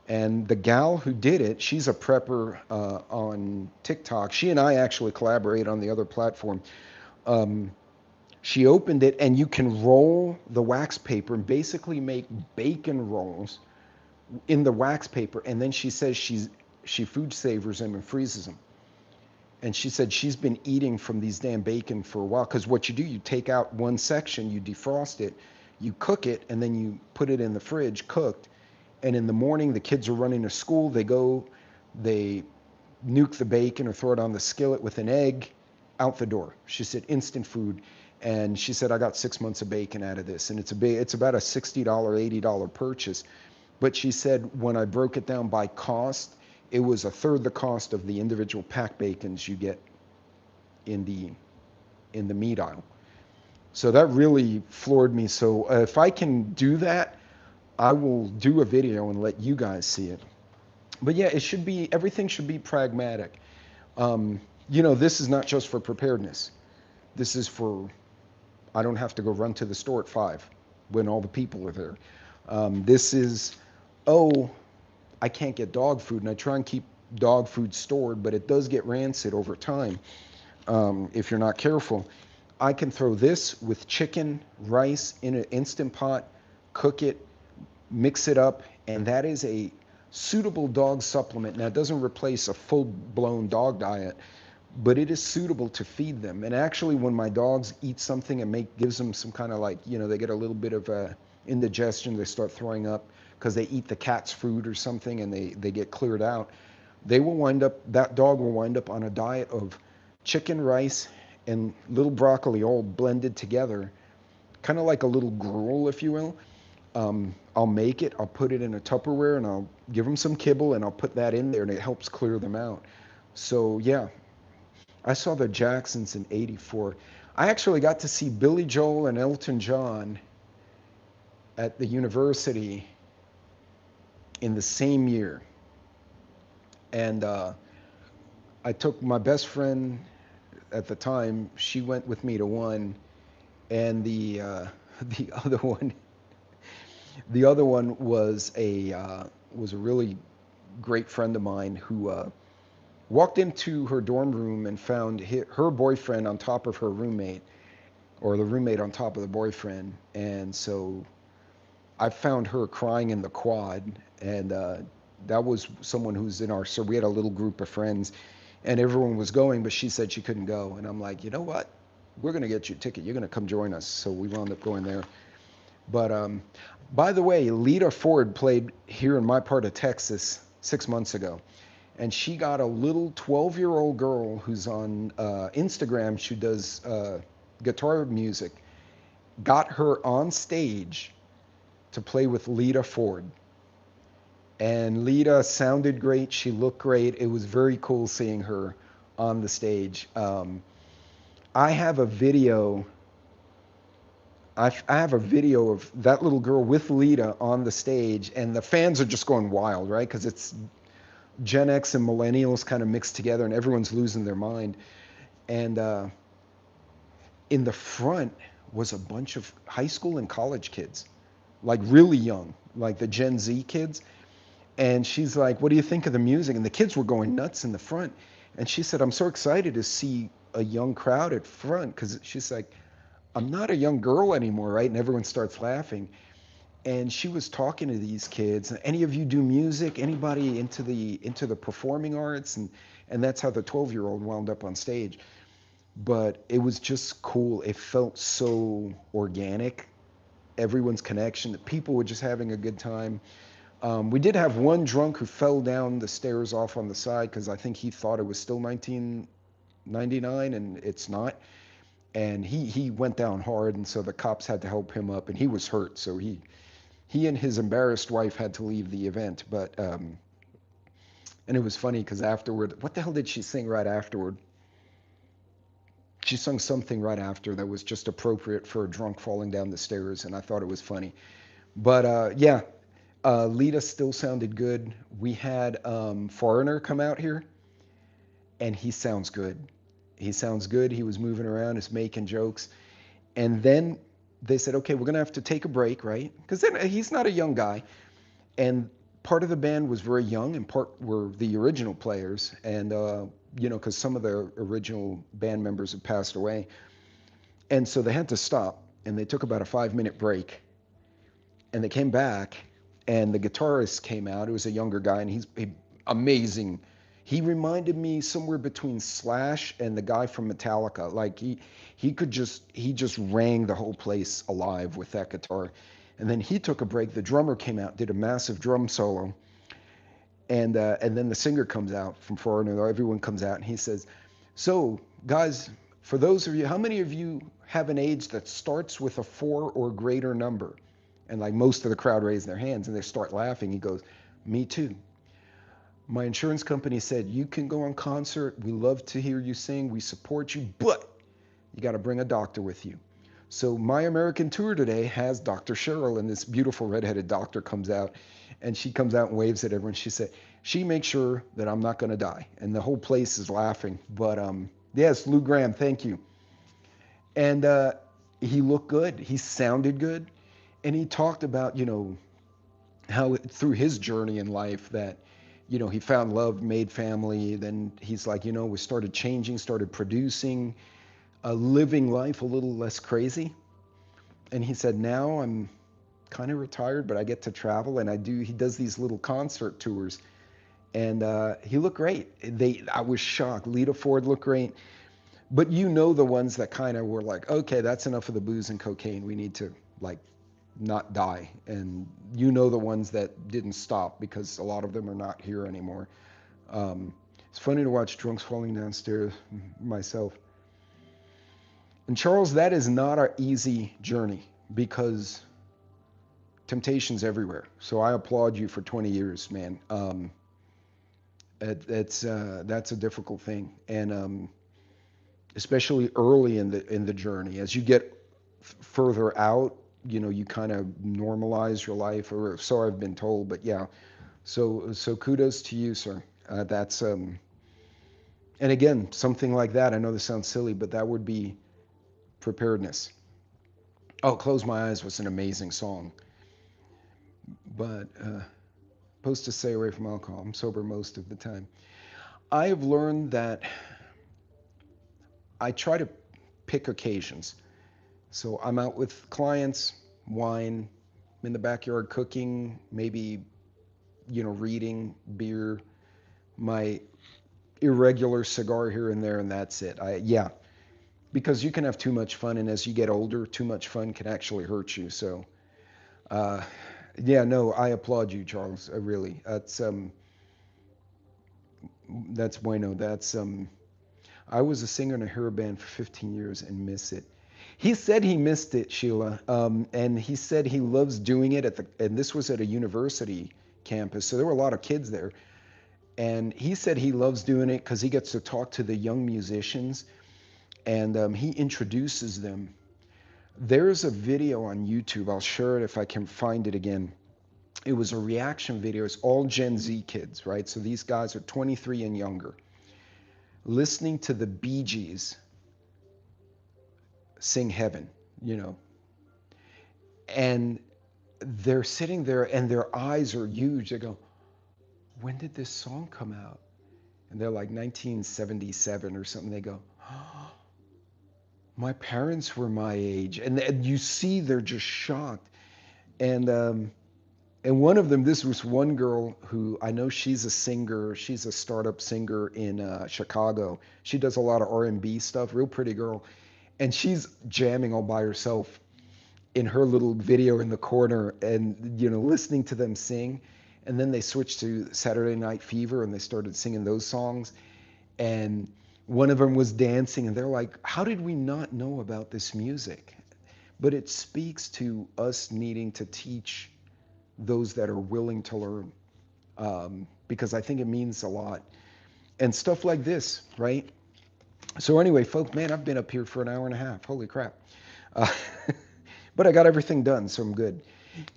And the gal who did it, she's a prepper on TikTok. She and I actually collaborate on the other platform. She opened it, and you can roll the wax paper and basically make bacon rolls in the wax paper. And then she says she food savors them and freezes them. And she said she's been eating from these damn bacon for a while. Because what you do, you take out one section, you defrost it, you cook it, and then you put it in the fridge cooked. And in the morning, the kids are running to school. They go, they nuke the bacon or throw it on the skillet with an egg, out the door. She said instant food. And she said, I got 6 months of bacon out of this. And it's about a $60, $80 purchase. But she said when I broke it down by cost, it was a third the cost of the individual pack bacons you get in the meat aisle. So that really floored me. So if I can do that, I will do a video and let you guys see it. But yeah, everything should be pragmatic. You know, this is not just for preparedness. This is for, I don't have to go run to the store at 5 when all the people are there. This is, oh, I can't get dog food, and I try and keep dog food stored, but it does get rancid over time if you're not careful. I can throw this with chicken, rice in an Instant Pot, cook it, mix it up, and that is a suitable dog supplement. Now, it doesn't replace a full-blown dog diet, but it is suitable to feed them. And actually, when my dogs eat something and gives them some kind of like, you know, they get a little bit of indigestion, they start throwing up because they eat the cat's food or something and they get cleared out, that dog will wind up on a diet of chicken, rice, and little broccoli all blended together, kind of like a little gruel, if you will. I'll make it, I'll put it in a Tupperware, and I'll give them some kibble, and I'll put that in there, and it helps clear them out. So yeah, I saw the Jacksons in '84. I actually got to see Billy Joel and Elton John at the university in the same year. And I took my best friend at the time, she went with me to one, and the other one, was a really great friend of mine who walked into her dorm room and found her boyfriend on top of her roommate, or the roommate on top of the boyfriend. And so I found her crying in the quad, and that was someone who's so we had a little group of friends, and everyone was going, but she said she couldn't go. And I'm like, you know what? We're going to get you a ticket. You're going to come join us. So we wound up going there. But by the way, Lita Ford played here in my part of Texas 6 months ago. And she got a little 12-year-old girl who's on Instagram. She does guitar music. Got her on stage to play with Lita Ford. And Lita sounded great. She looked great. It was very cool seeing her on the stage. I have a video. I have a video of that little girl with Lita on the stage, and the fans are just going wild, right? Because it's Gen X and millennials kind of mixed together, and everyone's losing their mind. And in the front was a bunch of high school and college kids, like really young, like the Gen Z kids. And she's like, what do you think of the music? And the kids were going nuts in the front. And she said, I'm so excited to see a young crowd at front, because she's like, I'm not a young girl anymore, right? And everyone starts laughing. And she was talking to these kids. Any of you do music? Anybody into the performing arts? And that's how the 12-year-old wound up on stage. But it was just cool. It felt so organic. Everyone's connection. The people were just having a good time. We did have one drunk who fell down the stairs off on the side, because I think he thought it was still 1999, and it's not. And he went down hard, and so the cops had to help him up, and he was hurt. So he and his embarrassed wife had to leave the event. But and it was funny because afterward, what the hell did she sing right afterward? She sung something right after that was just appropriate for a drunk falling down the stairs, and I thought it was funny. But yeah, Lita still sounded good. We had Foreigner come out here, and he sounds good. He sounds good. He was moving around, he's making jokes. And then they said, okay, we're going to have to take a break, right? Because then he's not a young guy. And part of the band was very young and part were the original players. And, you know, because some of the original band members had passed away. And so they had to stop, and they took about a 5-minute break. And they came back, and the guitarist came out. It was a younger guy, and he's amazing. He reminded me somewhere between Slash and the guy from Metallica. Like he just rang the whole place alive with that guitar. And then he took a break. The drummer came out, did a massive drum solo, and then the singer comes out from Foreigner. Everyone comes out, and he says, "So, guys, for those of you, how many of you have an age that starts with a 4 or greater number?" And like most of the crowd raised their hands, and they start laughing. He goes, "Me too. My insurance company said, you can go on concert. We love to hear you sing. We support you, but you got to bring a doctor with you." So my American tour today has Dr. Cheryl, and this beautiful redheaded doctor comes out, and she comes out and waves at everyone. She said, she makes sure that I'm not going to die. And the whole place is laughing. But yes, Lou Graham, thank you. And he looked good. He sounded good. And he talked about, you know, how through his journey in life that, you know, he found love, made family. Then he's like, you know, we started changing, started producing, living life a little less crazy. And he said, now I'm kind of retired, but I get to travel, and he does these little concert tours. And he looked great. I was shocked. Lita Ford looked great. But you know, the ones that kind of were like, okay, that's enough of the booze and cocaine. We need to like not die. And you know, the ones that didn't stop, because a lot of them are not here anymore. It's funny to watch drunks falling downstairs myself. And Charles, that is not an easy journey, because temptation's everywhere. So I applaud you for 20 years, man. That's a difficult thing. And especially early in the journey, as you get further out, you know, you kind of normalize your life, or so I've been told. But yeah, so kudos to you, sir. That's and again, something like that, I know this sounds silly, but that would be preparedness. Oh, Close My Eyes was an amazing song. But supposed to stay away from alcohol. I'm sober most of the time. I have learned that I try to pick occasions. So I'm out with clients, wine, I'm in the backyard cooking, maybe, you know, reading, beer, my irregular cigar here and there, and that's it. Yeah, because you can have too much fun, and as you get older, too much fun can actually hurt you. So, yeah, no, I applaud you, Charles. I really. That's bueno. I was a singer in a hair band for 15 years and miss it. He said he missed it, Sheila, and he said he loves doing it and this was at a university campus, so there were a lot of kids there. And he said he loves doing it because he gets to talk to the young musicians, and he introduces them. There's a video on YouTube. I'll share it if I can find it again. It was a reaction video. It's all Gen Z kids, right? So these guys are 23 and younger, listening to the Bee Gees sing Heaven, you know. And they're sitting there, and their eyes are huge. They go, when did this song come out? And they're like 1977 or something. They go, oh, my parents were my age. And you see they're just shocked. And one of them, this was one girl who I know, she's a singer. She's a startup singer in Chicago. She does a lot of R&B stuff, real pretty girl. And she's jamming all by herself in her little video in the corner, and, you know, listening to them sing. And then they switched to Saturday Night Fever, and they started singing those songs. And one of them was dancing, and they're like, how did we not know about this music? But it speaks to us needing to teach those that are willing to learn, because I think it means a lot. And stuff like this, right? So anyway, folks, man, I've been up here for an hour and a half. Holy crap. But I got everything done, so I'm good.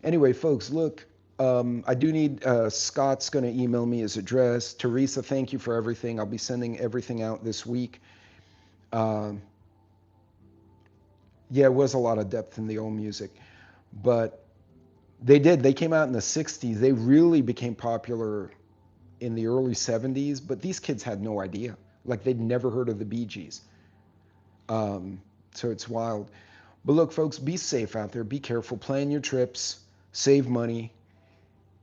Anyway, folks, look, I do need, Scott's going to email me his address. Teresa, thank you for everything. I'll be sending everything out this week. Yeah, it was a lot of depth in the old music. But They did. They came out in the 60s. They really became popular in the early 70s, but these kids had no idea. Like they'd never heard of the Bee Gees. So it's wild. But look, folks, be safe out there. Be careful. Plan your trips. Save money.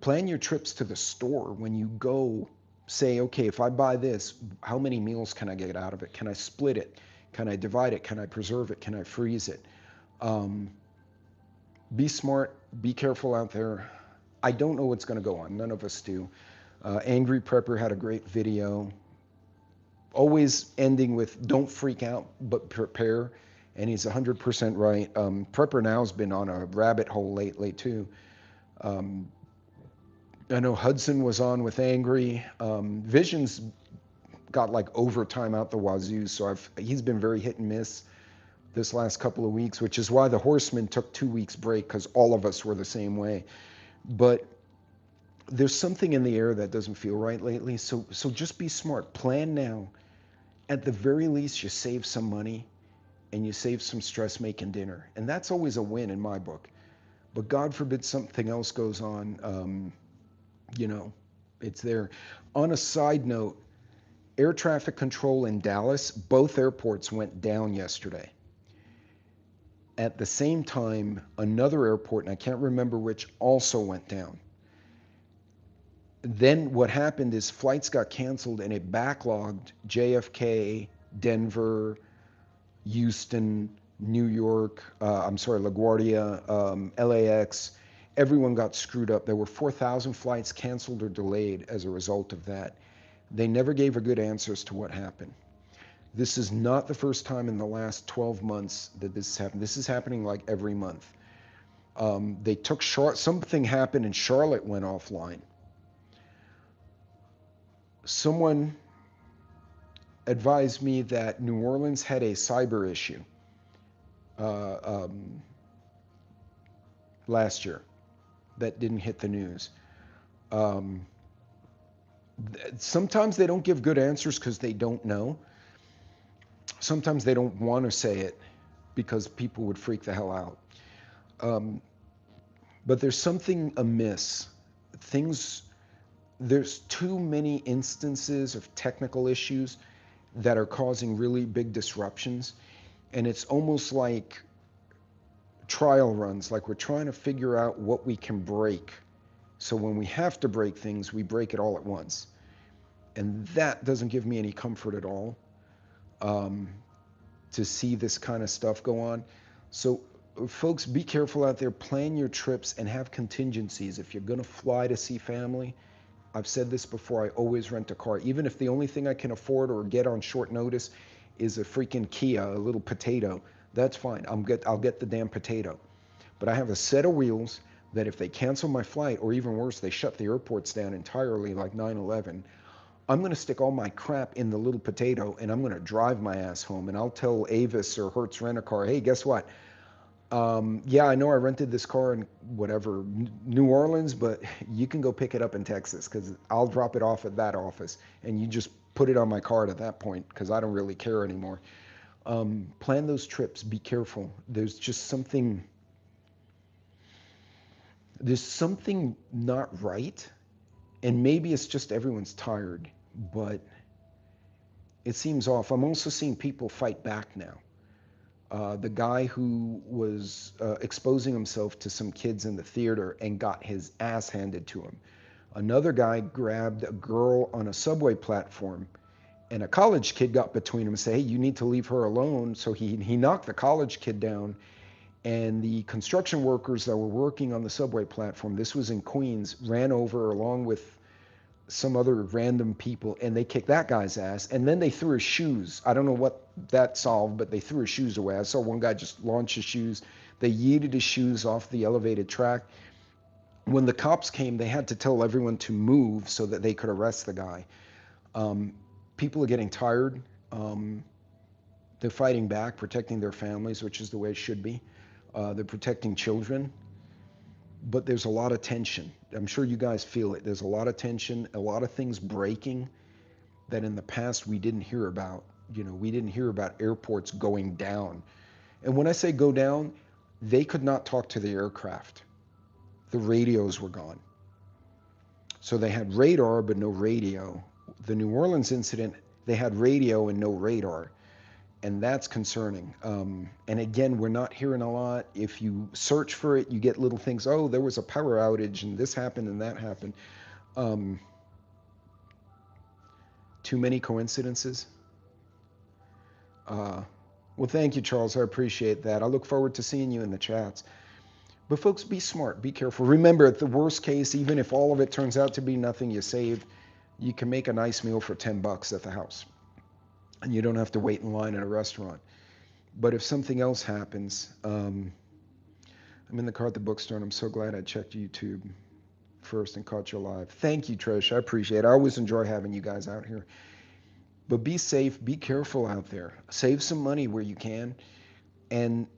Plan your trips to the store. When you go, say, okay, if I buy this, how many meals can I get out of it? Can I split it? Can I divide it? Can I preserve it? Can I freeze it? Be smart. Be careful out there. I don't know what's going to go on. None of us do. Angry Prepper had a great video. Always ending with don't freak out, but prepare. And he's 100% right. Prepper Now's been on a rabbit hole lately, too. I know Hudson was on with Angry. Vision's got like overtime out the wazoo, so he's been very hit and miss this last couple of weeks, which is why the Horsemen took 2 weeks break, because all of us were the same way. But there's something in the air that doesn't feel right lately, so just be smart. Plan now. At the very least, you save some money and you save some stress making dinner. And that's always a win in my book. But God forbid something else goes on, it's there. On a side note, air traffic control in Dallas, both airports went down yesterday. At the same time, another airport, and I can't remember which, also went down. Then what happened is flights got canceled and it backlogged JFK, Denver, Houston, New York, LaGuardia, LAX. Everyone got screwed up. There were 4,000 flights canceled or delayed as a result of that. They never gave a good answer as to what happened. This is not the first time in the last 12 months that this has happened. This is happening like every month. They took something happened and Charlotte went offline. Someone advised me that New Orleans had a cyber issue last year that didn't hit the news. Sometimes they don't give good answers because they don't know. Sometimes they don't want to say it because people would freak the hell out. But there's something amiss. There's too many instances of technical issues that are causing really big disruptions. And it's almost like trial runs, like we're trying to figure out what we can break. So when we have to break things, we break it all at once. And that doesn't give me any comfort at all, to see this kind of stuff go on. So folks, be careful out there. Plan your trips and have contingencies. If you're going to fly to see family, I've said this before, I always rent a car. Even if the only thing I can afford or get on short notice is a freaking Kia, a little potato, that's fine. I'll get the damn potato. But I have a set of wheels that if they cancel my flight, or even worse, they shut the airports down entirely like 9/11, I'm going to stick all my crap in the little potato and I'm going to drive my ass home. And I'll tell Avis or Hertz Rent-A-Car, hey, guess what? Yeah, I know I rented this car in whatever, New Orleans, but you can go pick it up in Texas because I'll drop it off at that office and you just put it on my card at that point because I don't really care anymore. Plan those trips. Be careful. There's something not right, and maybe it's just everyone's tired, but it seems off. I'm also seeing people fight back now. The guy who was exposing himself to some kids in the theater and got his ass handed to him. Another guy grabbed a girl on a subway platform and a college kid got between them and said, hey, you need to leave her alone. So he knocked the college kid down, and the construction workers that were working on the subway platform, this was in Queens, ran over along with some other random people, and they kicked that guy's ass, and then they threw his shoes. I don't know what that solved, but they threw his shoes away. I saw one guy just launch his shoes. They yeeted his shoes off the elevated track. When the cops came, they had to tell everyone to move so that they could arrest the guy. People are getting tired. They're fighting back, protecting their families, which is the way it should be. They're protecting children. But there's a lot of tension. I'm sure you guys feel it. There's a lot of tension, a lot of things breaking that in the past we didn't hear about. We didn't hear about airports going down. And when I say go down, they could not talk to the aircraft. the radios were gone. So they had radar but no radio. The New Orleans incident, they had radio and no radar. And that's concerning. And again, we're not hearing a lot. If you search for it, you get little things. Oh, there was a power outage and this happened and that happened. Too many coincidences. Well, thank you, Charles. I appreciate that. I look forward to seeing you in the chats. But folks, be smart, be careful. Remember, at the worst case, even if all of it turns out to be nothing you saved, you can make a nice meal for $10 at the house. And you don't have to wait in line at a restaurant. But if something else happens, I'm in the car at the bookstore, and I'm so glad I checked YouTube first and caught you live. Thank you, Trish. I appreciate it. I always enjoy having you guys out here. But be safe, be careful out there. Save some money where you can. And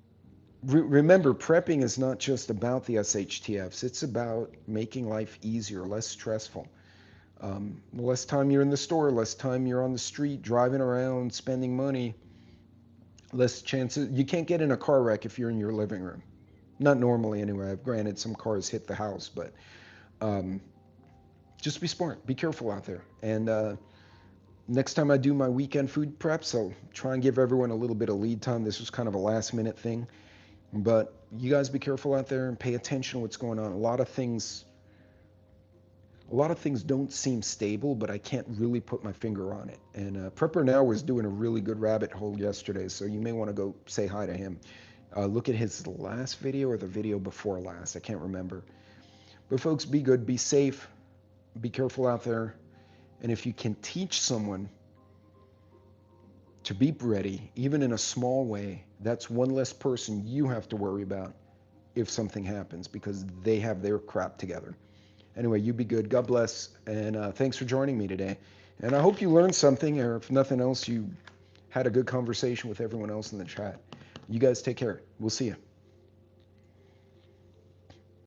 remember, prepping is not just about the SHTFs. It's about making life easier, less stressful. The less time you're in the store, less time you're on the street, driving around, spending money, less chances. You can't get in a car wreck if you're in your living room. Not normally anyway. Granted, some cars hit the house, but just be smart. Be careful out there. And next time I do my weekend food preps, I'll try and give everyone a little bit of lead time. This was kind of a last minute thing. But you guys be careful out there and pay attention to what's going on. A lot of things don't seem stable, but I can't really put my finger on it. And Prepper Now was doing a really good rabbit hole yesterday, so you may want to go say hi to him. Look at his last video or the video before last. I can't remember. But folks, be good, be safe, be careful out there. And if you can teach someone to be ready, even in a small way, that's one less person you have to worry about if something happens, because they have their crap together. Anyway, you be good. God bless. And thanks for joining me today. And I hope you learned something, or if nothing else, you had a good conversation with everyone else in the chat. You guys take care. We'll see you.